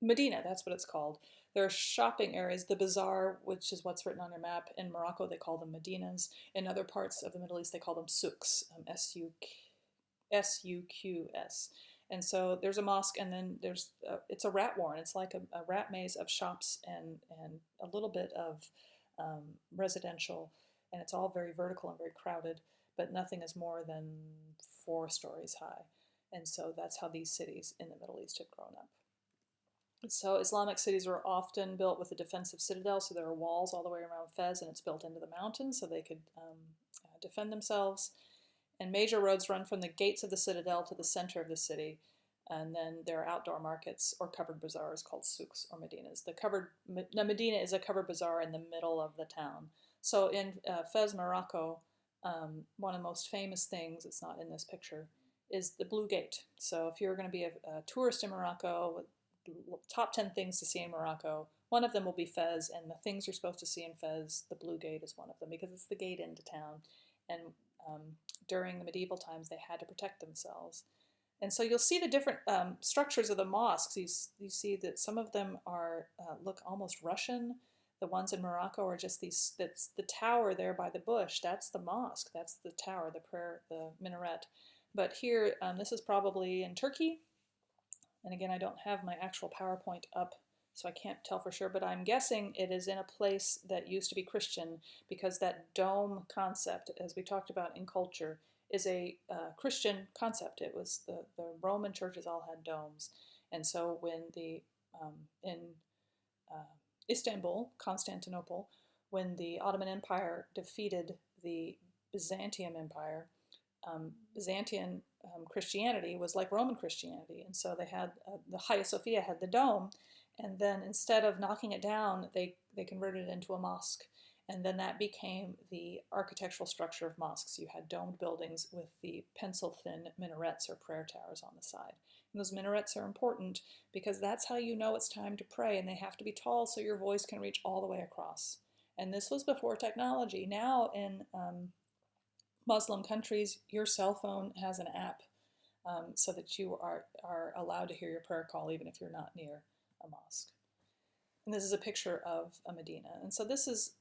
Medina, that's what it's called. There are shopping areas, the bazaar, which is what's written on your map. In Morocco, they call them Medinas. In other parts of the Middle East, they call them souks, S-U-Q-S. And so there's a mosque, and then it's a rat warren. It's like a rat maze of shops and a little bit of residential, and it's all very vertical and very crowded, but nothing is more than 4 stories high. And so that's how these cities in the Middle East have grown up. So Islamic cities were often built with a defensive citadel, so there are walls all the way around Fez, and it's built into the mountains so they could defend themselves. And major roads run from the gates of the citadel to the center of the city, and then there are outdoor markets or covered bazaars called souks or medinas. The medina is a covered bazaar in the middle of the town. So in Fez, Morocco, one of the most famous things, it's not in this picture, is the Blue Gate. So if you're going to be a tourist in Morocco, top 10 things to see in Morocco, one of them will be Fez, and the things you're supposed to see in Fez, the Blue Gate is one of them because it's the gate into town. And during the medieval times, they had to protect themselves. And so you'll see the different structures of the mosques. You see that some of them look almost Russian. The ones in Morocco are just that's the tower there by the bush. That's the mosque. That's the tower, the minaret. But here, this is probably in Turkey. And again, I don't have my actual PowerPoint up, so I can't tell for sure, but I'm guessing it is in a place that used to be Christian, because that dome concept, as we talked about in culture, is a Christian concept. It was the Roman churches all had domes. And so when in Istanbul, Constantinople, when the Ottoman Empire defeated the Byzantium Empire, Byzantine Christianity was like Roman Christianity, and so they had the Hagia Sophia had the dome, and then instead of knocking it down, they converted it into a mosque, and then that became the architectural structure of mosques. You had domed buildings with the pencil-thin minarets or prayer towers on the side. And those minarets are important because that's how you know it's time to pray, and they have to be tall so your voice can reach all the way across. And this was before technology. Now in Muslim countries, your cell phone has an app so that you are allowed to hear your prayer call even if you're not near a mosque. And this is a picture of a Medina. And so this is,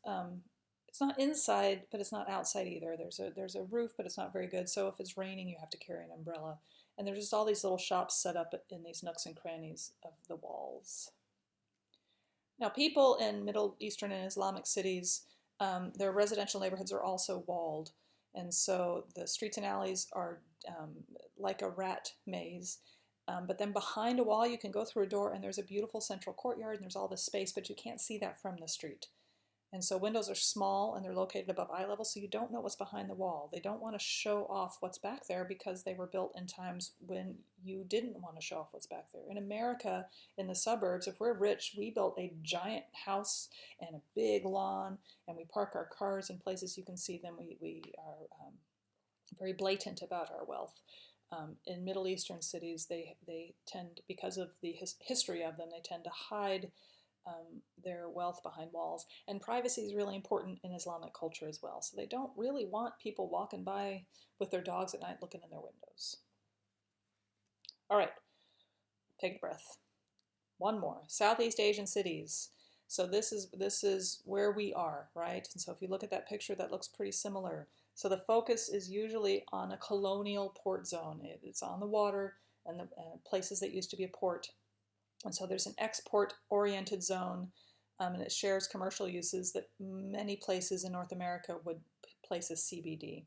it's not inside, but it's not outside either. There's a roof, but it's not very good. So if it's raining, you have to carry an umbrella. And there's just all these little shops set up in these nooks and crannies of the walls. Now, people in Middle Eastern and Islamic cities, their residential neighborhoods are also walled. And so the streets and alleys are like a rat maze. But then behind a wall, you can go through a door, and there's a beautiful central courtyard, and there's all this space, but you can't see that from the street. And so windows are small and they're located above eye level, so you don't know what's behind the wall. They don't want to show off what's back there because they were built in times when you didn't want to show off what's back there. In America, in the suburbs, if we're rich, we built a giant house and a big lawn, and we park our cars in places you can see them. We are very blatant about our wealth. In Middle Eastern cities, they tend, because of the history of them, they tend to hide their wealth behind walls. And privacy is really important in Islamic culture as well. So they don't really want people walking by with their dogs at night looking in their windows. All right, take a breath. One more. Southeast Asian cities. So this is where we are, right? And so if you look at that picture, that looks pretty similar. So the focus is usually on a colonial port zone. It's on the water and the places that used to be a port. And so there's an export-oriented zone, and it shares commercial uses that many places in North America would place as CBD.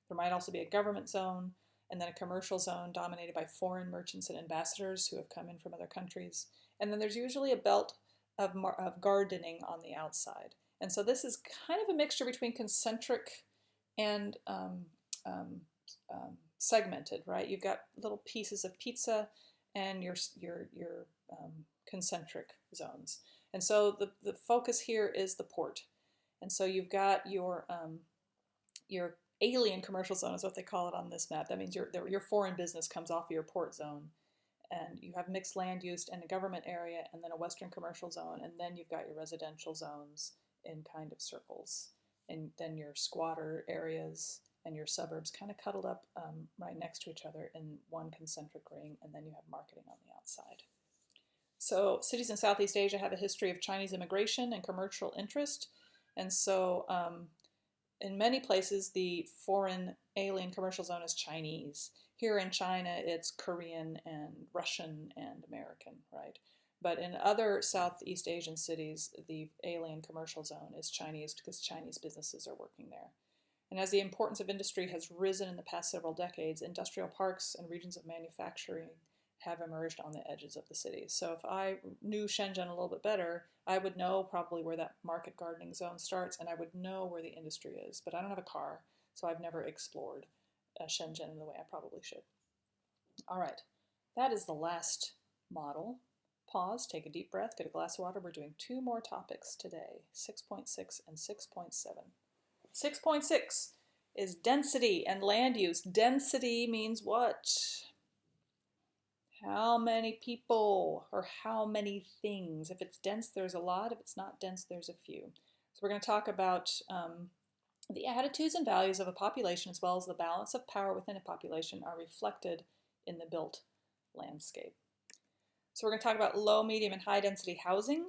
There might also be a government zone, and then a commercial zone dominated by foreign merchants and ambassadors who have come in from other countries. And then there's usually a belt of gardening on the outside. And so this is kind of a mixture between concentric and segmented, right? You've got little pieces of pizza and your concentric zones. And so the focus here is the port. And so you've got your alien commercial zone is what they call it on this map. That means your foreign business comes off of your port zone. And you have mixed land use and a government area, and then a western commercial zone, and then you've got your residential zones in kind of circles. And then your squatter areas and your suburbs kind of cuddled up right next to each other in one concentric ring, and then you have marketing on the outside. So cities in Southeast Asia have a history of Chinese immigration and commercial interest, and so in many places the foreign alien commercial zone is Chinese. Here in China it's Korean and Russian and American, right? But in other Southeast Asian cities, the alien commercial zone is Chinese because Chinese businesses are working there. And as the importance of industry has risen in the past several decades, industrial parks and regions of manufacturing have emerged on the edges of the cities. So if I knew Shenzhen a little bit better, I would know probably where that market gardening zone starts, and I would know where the industry is. But I don't have a car, so I've never explored Shenzhen in the way I probably should. All right, that is the last model. Pause, take a deep breath, get a glass of water. We're doing two more topics today, 6.6 and 6.7. 6.6 is density and land use. Density means what? How many people or how many things? If it's dense, there's a lot. If it's not dense, there's a few. So we're going to talk about the attitudes and values of a population as well as the balance of power within a population are reflected in the built landscape. So we're going to talk about low, medium, and high density housing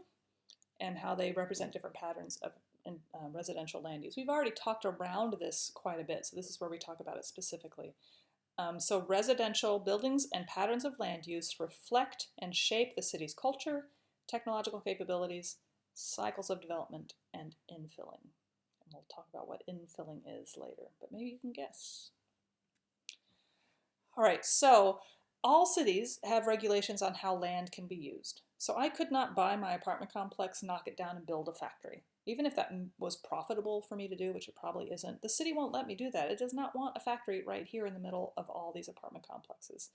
and how they represent different patterns of residential land use. We've already talked around this quite a bit, so this is where we talk about it specifically. So residential buildings and patterns of land use reflect and shape the city's culture, technological capabilities, cycles of development, and infilling. And we'll talk about what infilling is later, but maybe you can guess. All right, so all cities have regulations on how land can be used. So I could not buy my apartment complex, knock it down, and build a factory. Even if that was profitable for me to do, which it probably isn't, the city won't let me do that. It does not want a factory right here in the middle of all these apartment complexes.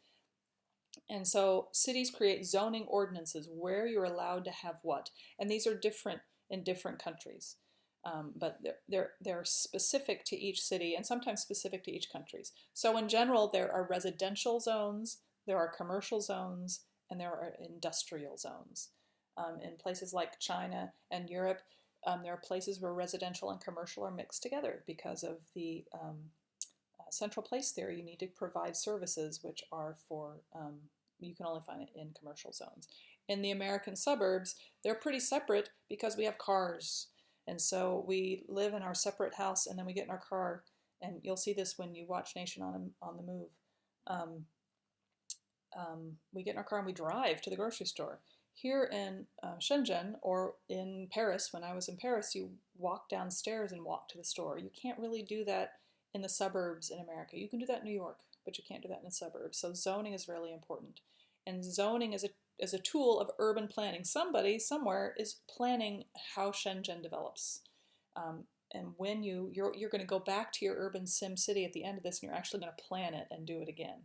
And so cities create zoning ordinances where you're allowed to have what. And these are different in different countries. But they're specific to each city and sometimes specific to each country. So in general, there are residential zones, there are commercial zones, and there are industrial zones. In places like China and Europe, there are places where residential and commercial are mixed together because of the central place theory. You need to provide services which are for, you can only find it in commercial zones. In the American suburbs, they're pretty separate because we have cars. And so we live in our separate house and then we get in our car, and you'll see this when you watch Nation on the Move. We get in our car and we drive to the grocery store. Here in Shenzhen or in Paris, when I was in Paris, you walk downstairs and walk to the store. You can't really do that in the suburbs in America. You can do that in New York, but you can't do that in the suburbs. So zoning is really important. And zoning is a tool of urban planning. Somebody somewhere is planning how Shenzhen develops. And when you're going to go back to your urban sim city at the end of this, and you're actually going to plan it and do it again.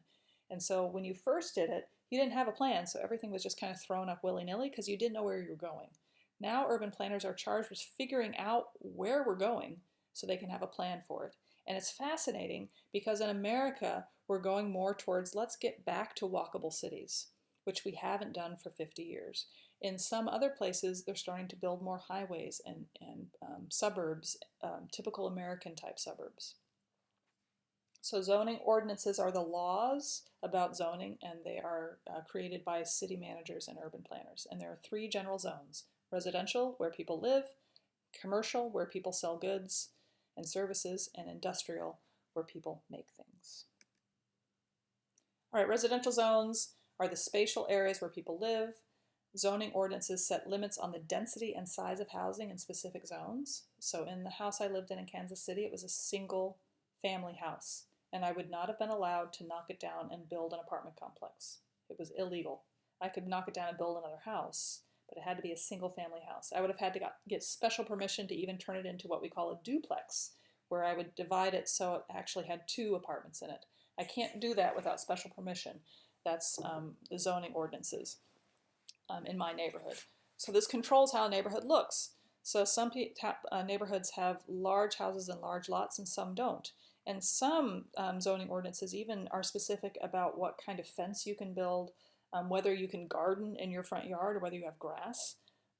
And so when you first did it, you didn't have a plan, so everything was just kind of thrown up willy-nilly because you didn't know where you were going. Now urban planners are charged with figuring out where we're going so they can have a plan for it. And it's fascinating because in America, we're going more towards let's get back to walkable cities, which we haven't done for 50 years. In some other places, they're starting to build more highways and suburbs, typical American type suburbs. So zoning ordinances are the laws about zoning, and they are created by city managers and urban planners. And there are three general zones: residential, where people live; commercial, where people sell goods and services; and industrial, where people make things. All right, residential zones are the spatial areas where people live. Zoning ordinances set limits on the density and size of housing in specific zones. So in the house I lived in Kansas City, it was a single family house, and I would not have been allowed to knock it down and build an apartment complex. It was illegal. I could knock it down and build another house, but it had to be a single family house. I would have had to get special permission to even turn it into what we call a duplex, where I would divide it so it actually had 2 apartments in it. I can't do that without special permission. That's the zoning ordinances in my neighborhood. So this controls how a neighborhood looks. So some neighborhoods have large houses and large lots, and some don't. And some zoning ordinances even are specific about what kind of fence you can build, whether you can garden in your front yard or whether you have grass.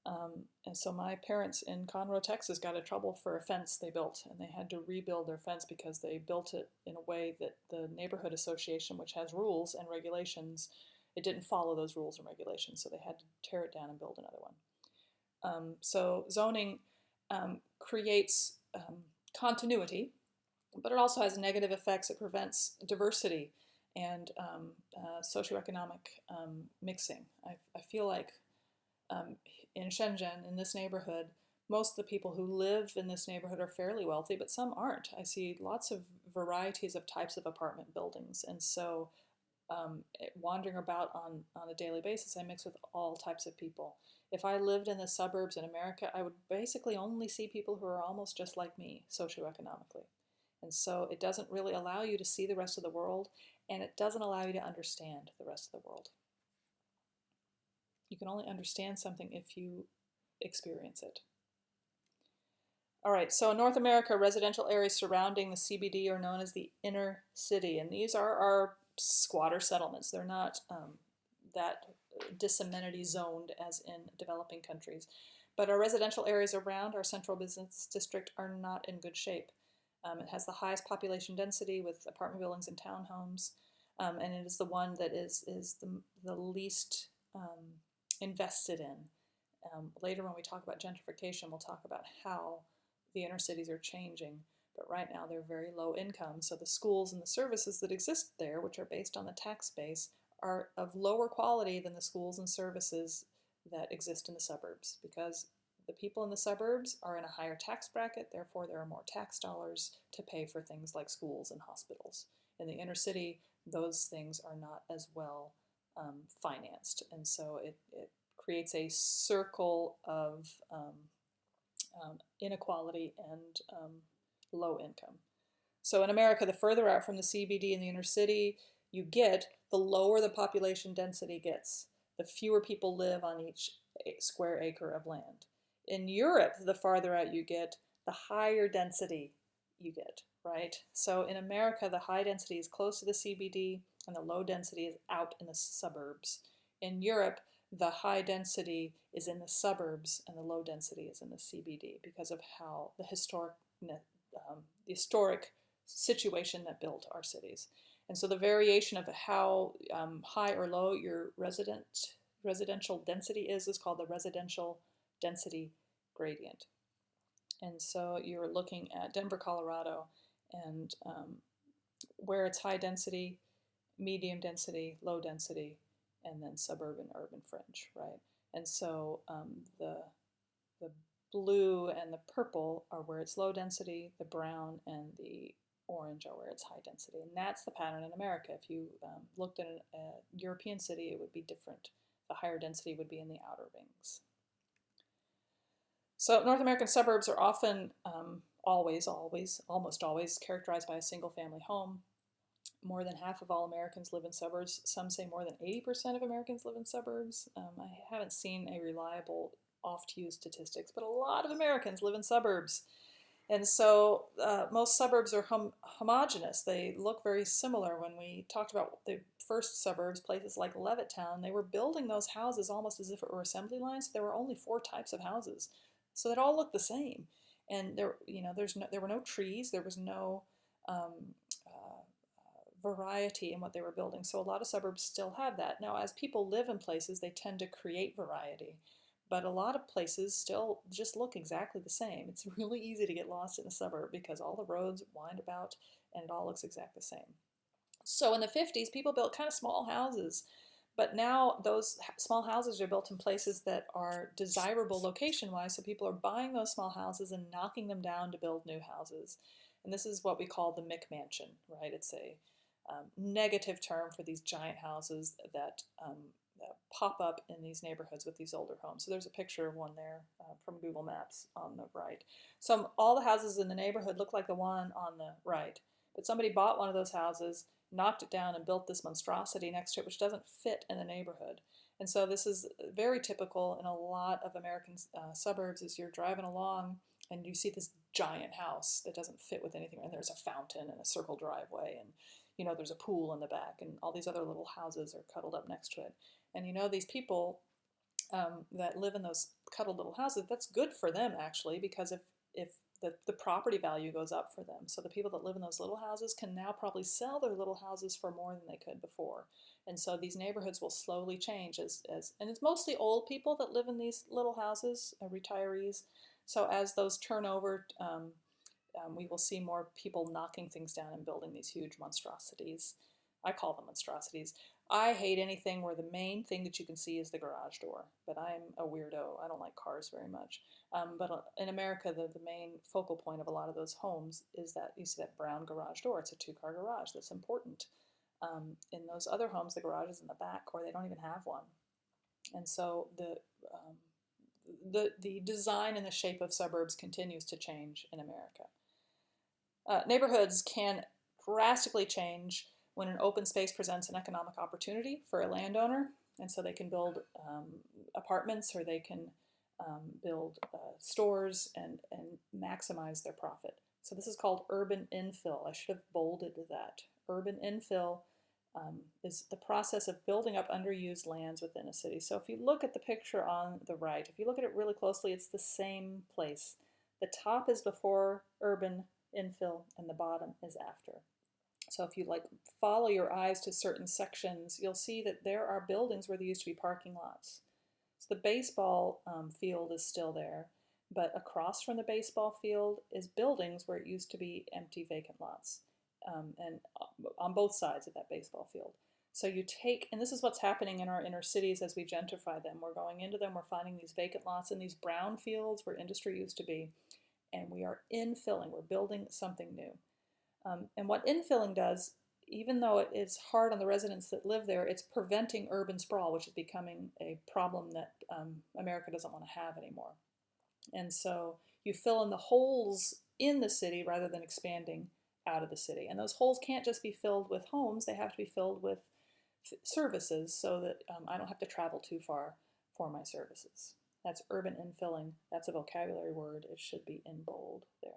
And so my parents in Conroe, Texas got in trouble for a fence they built, and they had to rebuild their fence because they built it in a way that the neighborhood association, which has rules and regulations, it didn't follow those rules and regulations, so they had to tear it down and build another one. So zoning creates continuity, but it also has negative effects. It prevents diversity and socioeconomic mixing. I feel like in Shenzhen, in this neighborhood, most of the people who live in this neighborhood are fairly wealthy, but some aren't. I see lots of varieties of types of apartment buildings, and so wandering about on a daily basis, I mix with all types of people. If I lived in the suburbs in America, I would basically only see people who are almost just like me socioeconomically. And so it doesn't really allow you to see the rest of the world, and it doesn't allow you to understand the rest of the world. You can only understand something if you experience it. All right, so in North America, residential areas surrounding the CBD are known as the inner city, and these are our squatter settlements. They're not that disamenity zoned as in developing countries. But our residential areas around our central business district are not in good shape. It has the highest population density with apartment buildings and townhomes, and it is the one that is the least invested in. Later when we talk about gentrification, we'll talk about how the inner cities are changing, but right now they're very low income, so the schools and the services that exist there, which are based on the tax base, are of lower quality than the schools and services that exist in the suburbs, because the people in the suburbs are in a higher tax bracket, therefore there are more tax dollars to pay for things like schools and hospitals. In the inner city, those things are not as well financed, and so it creates a circle of inequality and low income. So in America, the further out from the CBD and the inner city you get, the lower the population density gets. The fewer people live on each square acre of land. In Europe, the farther out you get, the higher density you get, right? So in America, the high density is close to the CBD and the low density is out in the suburbs. In Europe, the high density is in the suburbs and the low density is in the CBD because of how the historic situation that built our cities. And so the variation of how high or low your residential density is called the residential density gradient. And so you're looking at Denver, Colorado, and where it's high density, medium density, low density, and then suburban, urban fringe, right? And so the blue and the purple are where it's low density, the brown and the orange are where it's high density. And that's the pattern in America. If you looked at a European city, it would be different. The higher density would be in the outer rings. So North American suburbs are often, almost always characterized by a single family home. More than half of all Americans live in suburbs. Some say more than 80% of Americans live in suburbs. I haven't seen a reliable oft-used statistics, but a lot of Americans live in suburbs. And so most suburbs are homogenous. They look very similar. When we talked about the first suburbs, places like Levittown, they were building those houses almost as if it were assembly lines. There were only 4 types of houses, so they all looked the same. And there were no trees. There was no um, variety in what they were building. So a lot of suburbs still have that. Now, as people live in places, they tend to create variety. But a lot of places still just look exactly the same. It's really easy to get lost in a suburb because all the roads wind about and it all looks exactly the same. So in the 50s, people built kind of small houses. But now those small houses are built in places that are desirable location-wise. So people are buying those small houses and knocking them down to build new houses. And this is what we call the McMansion, right? It's a negative term for these giant houses that pop up in these neighborhoods with these older homes. So there's a picture of one there from Google Maps on the right. So all the houses in the neighborhood look like the one on the right, but somebody bought one of those houses, knocked it down, and built this monstrosity next to it, which doesn't fit in the neighborhood. And so this is very typical in a lot of American suburbs. As you're driving along and you see this giant house that doesn't fit with anything, and there's a fountain and a circle driveway, and there's a pool in the back, and all these other little houses are cuddled up next to it. And these people that live in those cuddled little houses, that's good for them actually, because if the property value goes up for them. So the people that live in those little houses can now probably sell their little houses for more than they could before. And so these neighborhoods will slowly change and it's mostly old people that live in these little houses, retirees. So as those turn over, we will see more people knocking things down and building these huge monstrosities. I call them monstrosities. I hate anything where the main thing that you can see is the garage door, but I'm a weirdo. I don't like cars very much. But in America, the main focal point of a lot of those homes is that you see that brown garage door. It's a 2-car garage. That's important. In those other homes, the garage is in the back, or they don't even have one. And so the design and the shape of suburbs continues to change in America. Neighborhoods can drastically change when an open space presents an economic opportunity for a landowner, and so they can build apartments, or they can build stores and maximize their profit. So this is called urban infill. I should have bolded that. Urban infill is the process of building up underused lands within a city. So if you look at the picture on the right, if you look at it really closely, it's the same place. The top is before urban infill and the bottom is after. So if you follow your eyes to certain sections, you'll see that there are buildings where there used to be parking lots. So the baseball field is still there, but across from the baseball field is buildings where it used to be empty vacant lots, and on both sides of that baseball field. So and this is what's happening in our inner cities as we gentrify them. We're going into them, we're finding these vacant lots in these brown fields where industry used to be, and we are infilling, we're building something new. And what infilling does, even though it is hard on the residents that live there, it's preventing urban sprawl, which is becoming a problem that America doesn't want to have anymore. And so you fill in the holes in the city rather than expanding out of the city. And those holes can't just be filled with homes, they have to be filled with services so that I don't have to travel too far for my services. That's urban infilling. That's a vocabulary word. It should be in bold there.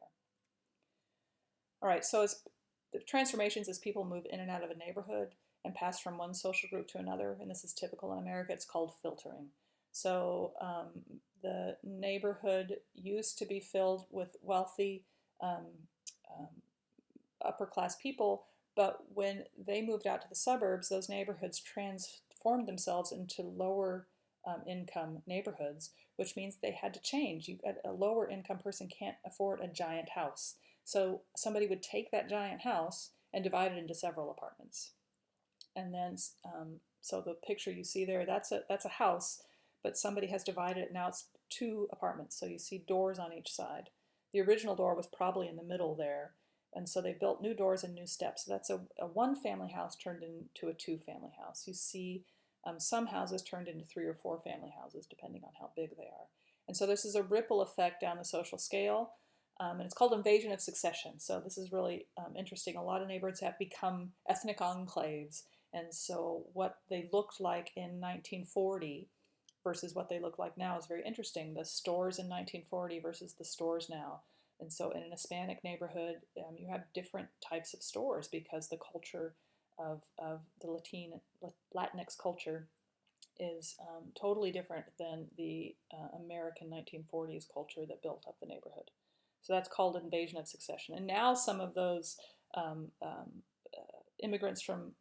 All right, so the transformations as people move in and out of a neighborhood and pass from one social group to another, and this is typical in America, it's called filtering. So the neighborhood used to be filled with wealthy upper class people, but when they moved out to the suburbs, those neighborhoods transformed themselves into lower income neighborhoods, which means they had to change. A lower income person can't afford a giant house. So somebody would take that giant house and divide it into several apartments. And then, so the picture you see there, that's a house, but somebody has divided it. Now it's 2 apartments. So you see doors on each side. The original door was probably in the middle there. And so they built new doors and new steps. So that's a 1-family house turned into a 2-family house. You see some houses turned into 3 or 4 family houses, depending on how big they are. And so this is a ripple effect down the social scale, and it's called invasion of succession. So this is really interesting. A lot of neighborhoods have become ethnic enclaves, and so what they looked like in 1940 versus what they look like now is very interesting. The stores in 1940 versus the stores now. And so in an Hispanic neighborhood, you have different types of stores because the culture of the Latinx culture is totally different than the American 1940s culture that built up the neighborhood. So that's called invasion of succession. And now some of those immigrants from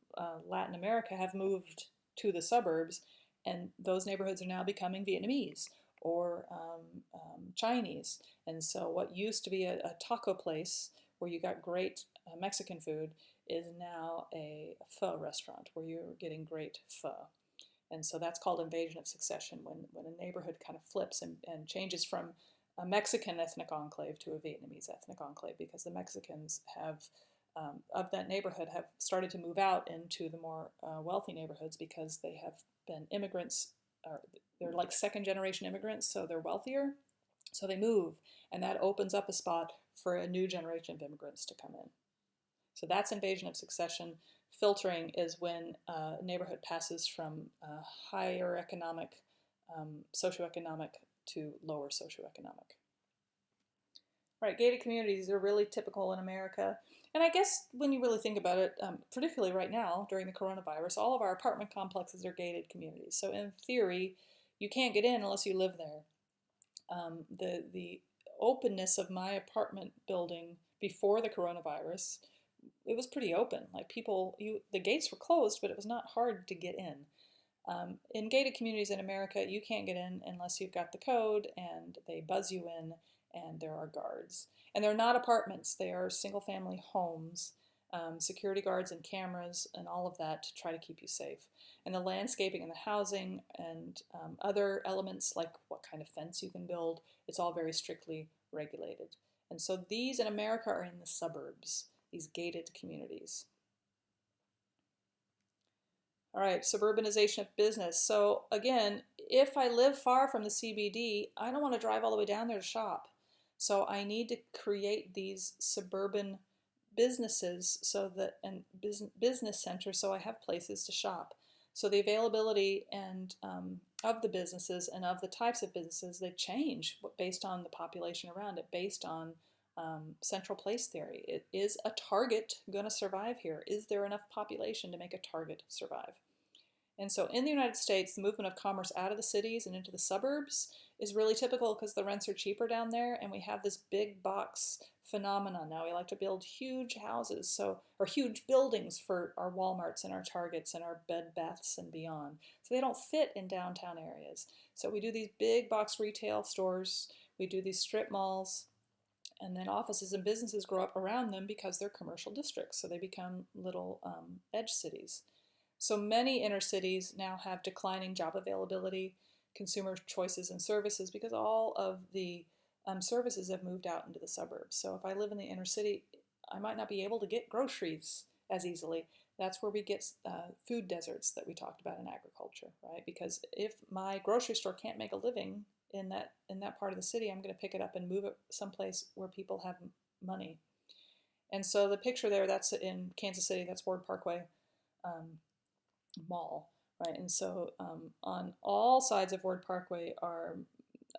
Latin America have moved to the suburbs, and those neighborhoods are now becoming Vietnamese or Chinese. And so what used to be a taco place where you got great Mexican food is now a pho restaurant where you're getting great pho. And so that's called invasion of succession, when a neighborhood kind of flips and changes from a Mexican ethnic enclave to a Vietnamese ethnic enclave, because the Mexicans have of that neighborhood have started to move out into the more wealthy neighborhoods because they have been immigrants. They're like second generation immigrants, so they're wealthier. So they move, and that opens up a spot for a new generation of immigrants to come in. So that's invasion of succession. Filtering is when a neighborhood passes from higher economic, socioeconomic to lower socioeconomic. All right, gated communities are really typical in America. And I guess when you really think about it, particularly right now during the coronavirus, all of our apartment complexes are gated communities. So in theory, you can't get in unless you live there. The openness of my apartment building before the coronavirus, it was pretty open. Like the gates were closed, but it was not hard to get in. In gated communities in America, you can't get in unless you've got the code and they buzz you in and there are guards. And they're not apartments, they are single family homes, security guards and cameras and all of that to try to keep you safe. And the landscaping and the housing and other elements like what kind of fence you can build, it's all very strictly regulated. And so these in America are in the suburbs, these gated communities. All right, suburbanization of business. So again, if I live far from the CBD, I don't want to drive all the way down there to shop. So I need to create these suburban businesses and business centers so I have places to shop. So the availability and of the businesses and of the types of businesses, they change based on the population around it, based on central place theory. Is a target going to survive here? Is there enough population to make a target survive? And so in the United States, the movement of commerce out of the cities and into the suburbs is really typical because the rents are cheaper down there, and we have this big box phenomenon now. We like to build huge houses, or huge buildings for our Walmarts and our Targets and our Bed Baths and Beyond. So they don't fit in downtown areas. So we do these big box retail stores, we do these strip malls, and then offices and businesses grow up around them because they're commercial districts. So they become little edge cities. So many inner cities now have declining job availability, consumer choices and services, because all of the services have moved out into the suburbs. So if I live in the inner city, I might not be able to get groceries as easily. That's where we get food deserts that we talked about in agriculture, right? Because if my grocery store can't make a living in that part of the city, I'm going to pick it up and move it someplace where people have money. And so the picture there, that's in Kansas City, that's Ward Parkway Mall, right? And so on all sides of Ward Parkway are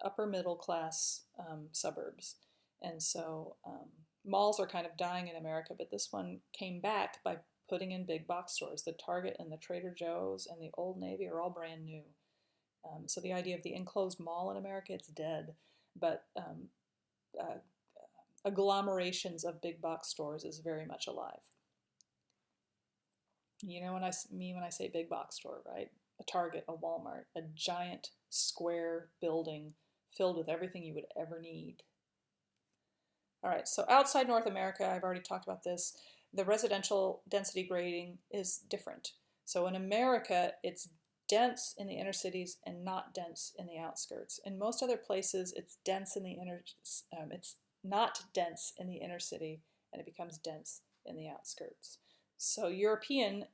upper middle class suburbs. And so malls are kind of dying in America, but this one came back by putting in big box stores. The Target and the Trader Joe's and the Old Navy are all brand new. So the idea of the enclosed mall in America, it's dead. But agglomerations of big box stores is very much alive. You know what I mean when I say big box store, right? A Target, a Walmart, a giant square building filled with everything you would ever need. All right, so outside North America, I've already talked about this, the residential density grading is different. So in America, it's dense in the inner cities and not dense in the outskirts. In most other places, it's dense in the it's not dense in the inner city, and it becomes dense in the outskirts. So European,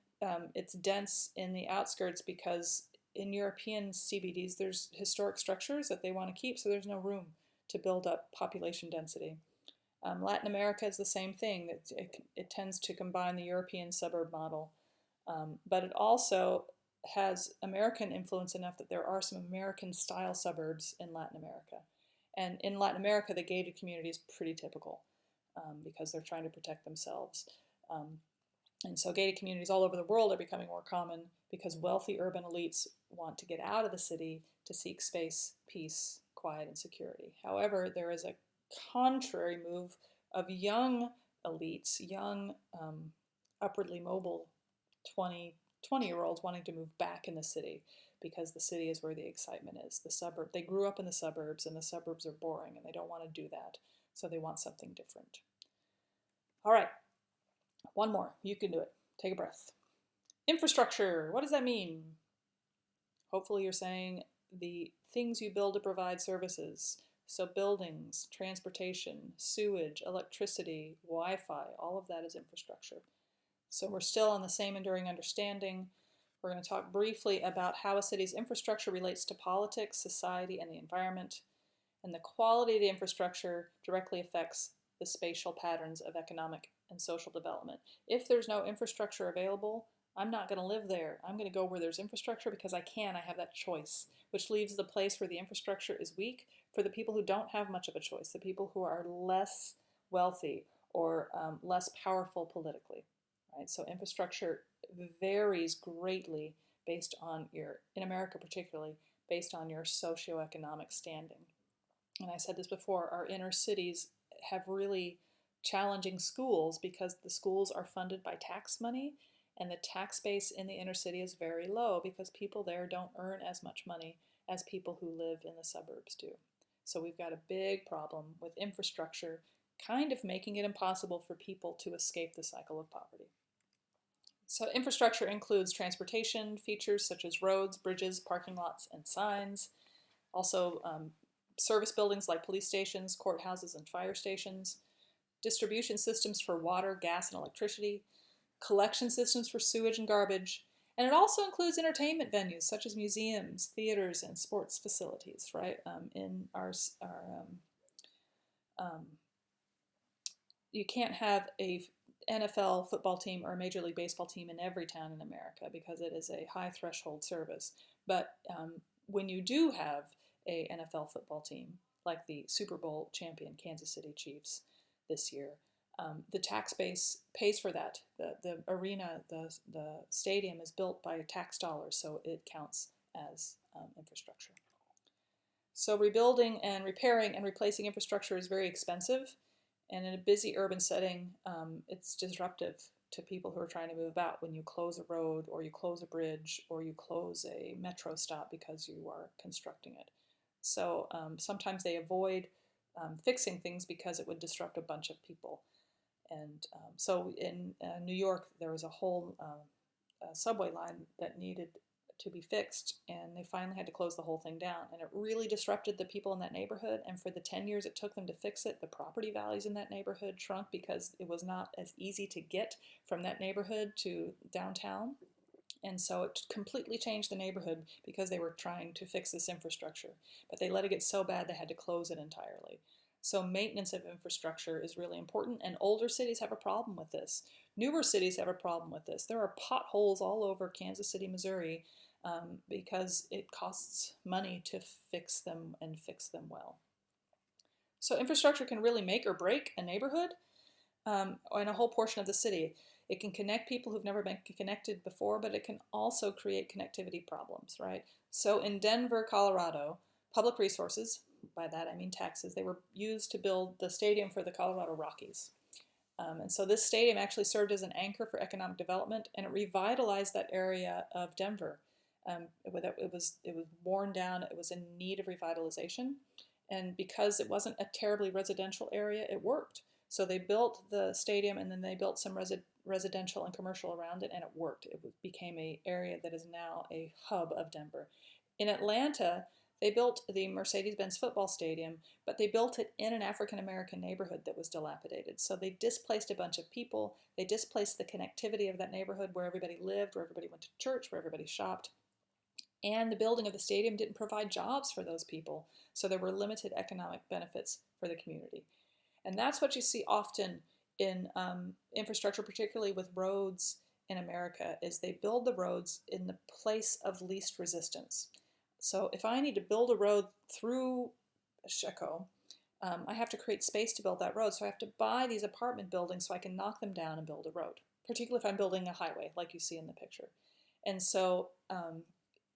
it's dense in the outskirts because in European CBDs, there's historic structures that they want to keep, so there's no room to build up population density. Latin America is the same thing. It tends to combine the European suburb model, but it also has American influence enough that there are some American-style suburbs in Latin America. And in Latin America, the gated community is pretty typical because they're trying to protect themselves. And so gated communities all over the world are becoming more common because wealthy urban elites want to get out of the city to seek space, peace, quiet, and security. However, there is a contrary move of young elites, young upwardly mobile 20-year-olds wanting to move back in the city because the city is where the excitement is. They grew up in the suburbs, and the suburbs are boring, and they don't want to do that, so they want something different. All right, one more. You can do it. Take a breath. Infrastructure. What does that mean? Hopefully you're saying the things you build to provide services. So buildings, transportation, sewage, electricity, Wi-Fi, all of that is infrastructure. So we're still on the same enduring understanding. We're going to talk briefly about how a city's infrastructure relates to politics, society, and the environment. And the quality of the infrastructure directly affects the spatial patterns of economic and social development. If there's no infrastructure available, I'm not going to live there. I'm going to go where there's infrastructure because I have that choice, which leaves the place where the infrastructure is weak for the people who don't have much of a choice, the people who are less wealthy or less powerful politically. Right? So infrastructure varies greatly based on in America particularly, based on your socioeconomic standing. And I said this before, our inner cities have really challenging schools because the schools are funded by tax money, and the tax base in the inner city is very low because people there don't earn as much money as people who live in the suburbs do. So we've got a big problem with infrastructure kind of making it impossible for people to escape the cycle of poverty. So infrastructure includes transportation features such as roads, bridges, parking lots, and signs. Also service buildings like police stations, courthouses, and fire stations. Distribution systems for water, gas, and electricity. Collection systems for sewage and garbage. And it also includes entertainment venues such as museums, theaters, and sports facilities, right? You can't have a NFL football team or a Major League Baseball team in every town in America because it is a high threshold service. But when you do have a NFL football team, like the Super Bowl champion Kansas City Chiefs this year, the tax base pays for that. The arena, the stadium is built by tax dollars, so it counts as infrastructure. So rebuilding and repairing and replacing infrastructure is very expensive. And in a busy urban setting, it's disruptive to people who are trying to move about when you close a road or you close a bridge or you close a metro stop because you are constructing it. So sometimes they avoid fixing things because it would disrupt a bunch of people. And so in New York, there was a whole subway line that needed to be fixed, and they finally had to close the whole thing down. And it really disrupted the people in that neighborhood, and for the 10 years it took them to fix it, the property values in that neighborhood shrunk because it was not as easy to get from that neighborhood to downtown. And so it completely changed the neighborhood because they were trying to fix this infrastructure. But they let it get so bad they had to close it entirely. So maintenance of infrastructure is really important, and older cities have a problem with this. Newer cities have a problem with this. There are potholes all over Kansas City, Missouri, because it costs money to fix them and fix them well. So infrastructure can really make or break a neighborhood and a whole portion of the city. It can connect people who've never been connected before, but it can also create connectivity problems, right? So in Denver, Colorado, public resources, by that I mean taxes, they were used to build the stadium for the Colorado Rockies. And so this stadium actually served as an anchor for economic development, and it revitalized that area of Denver. It was worn down, it was in need of revitalization, and because it wasn't a terribly residential area, it worked. So they built the stadium, and then they built some residential and commercial around it, and it worked. It became an area that is now a hub of Denver. In Atlanta, they built the Mercedes-Benz football stadium, but they built it in an African-American neighborhood that was dilapidated. So they displaced a bunch of people. They displaced the connectivity of that neighborhood where everybody lived, where everybody went to church, where everybody shopped. And the building of the stadium didn't provide jobs for those people. So there were limited economic benefits for the community. And that's what you see often in infrastructure, particularly with roads in America, is they build the roads in the place of least resistance. So if I need to build a road through Sheko, I have to create space to build that road. So I have to buy these apartment buildings so I can knock them down and build a road, particularly if I'm building a highway like you see in the picture. And so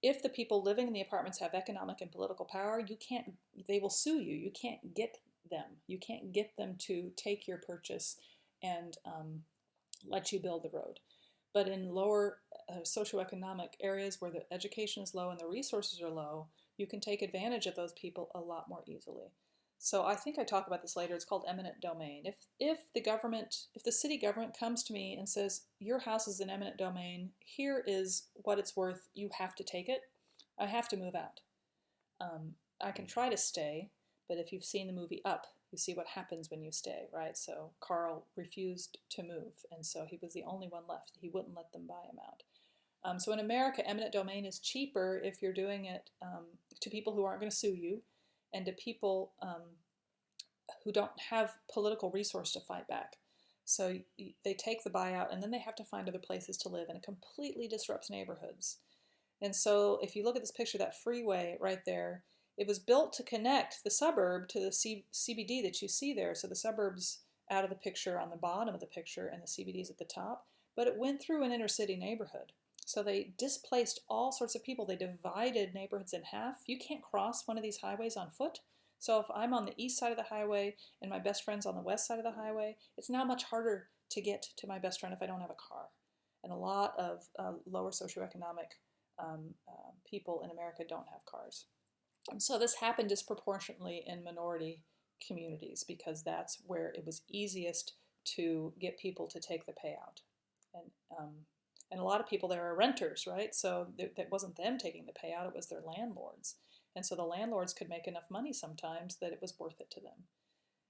if the people living in the apartments have economic and political power, they will sue you. You can't get them. You can't get them to take your purchase and let you build the road. But in lower socioeconomic areas where the education is low and the resources are low, you can take advantage of those people a lot more easily. So I think I talk about this later. It's called eminent domain. If the city government comes to me and says, your house is an eminent domain, here is what it's worth, you have to take it, I have to move out. I can try to stay, but if you've seen the movie Up, you see what happens when you stay, right? So Carl refused to move, and so he was the only one left. He wouldn't let them buy him out. So in America, eminent domain is cheaper if you're doing it to people who aren't going to sue you, and to people who don't have political resource to fight back. So they take the buyout, and then they have to find other places to live, and it completely disrupts neighborhoods. And so if you look at this picture, that freeway right there, it was built to connect the suburb to the CBD that you see there. So the suburb's out of the picture on the bottom of the picture, and the CBD's at the top. But it went through an inner city neighborhood. So they displaced all sorts of people. They divided neighborhoods in half. You can't cross one of these highways on foot. So if I'm on the east side of the highway and my best friend's on the west side of the highway, it's now much harder to get to my best friend if I don't have a car. And a lot of lower socioeconomic people in America don't have cars. And so this happened disproportionately in minority communities because that's where it was easiest to get people to take the payout. And a lot of people there are renters, right? So that wasn't them taking the payout, it was their landlords. And so the landlords could make enough money sometimes that it was worth it to them.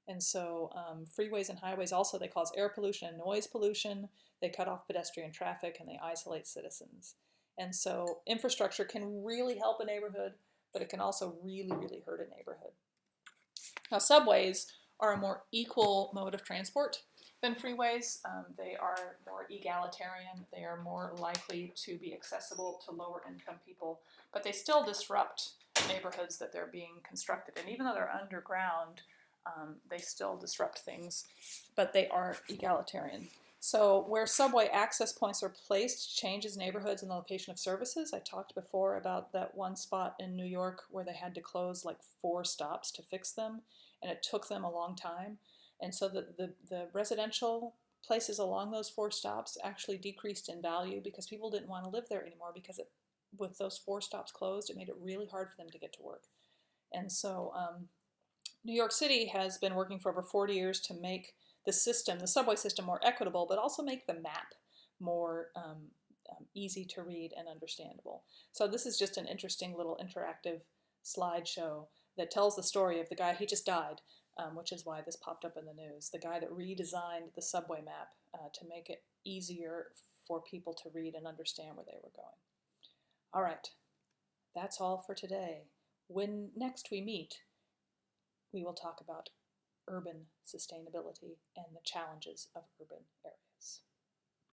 And so freeways and highways also, they cause air pollution and noise pollution. They cut off pedestrian traffic and they isolate citizens. And so infrastructure can really help a neighborhood, but it can also really, really hurt a neighborhood. Now, subways are a more equal mode of transport than freeways. They are more egalitarian. They are more likely to be accessible to lower income people, but they still disrupt neighborhoods that they're being constructed in. Even though they're underground, they still disrupt things, but they are egalitarian. So where subway access points are placed changes neighborhoods and the location of services. I talked before about that one spot in New York where they had to close like 4 stops to fix them, and it took them a long time. And so the residential places along those 4 stops actually decreased in value because people didn't want to live there anymore because with those 4 stops closed, it made it really hard for them to get to work. And so New York City has been working for over 40 years to make the subway system, more equitable, but also make the map more easy to read and understandable. So this is just an interesting little interactive slideshow that tells the story of the guy, he just died, which is why this popped up in the news, the guy that redesigned the subway map to make it easier for people to read and understand where they were going. All right, that's all for today. When next we meet, we will talk about urban sustainability and the challenges of urban areas.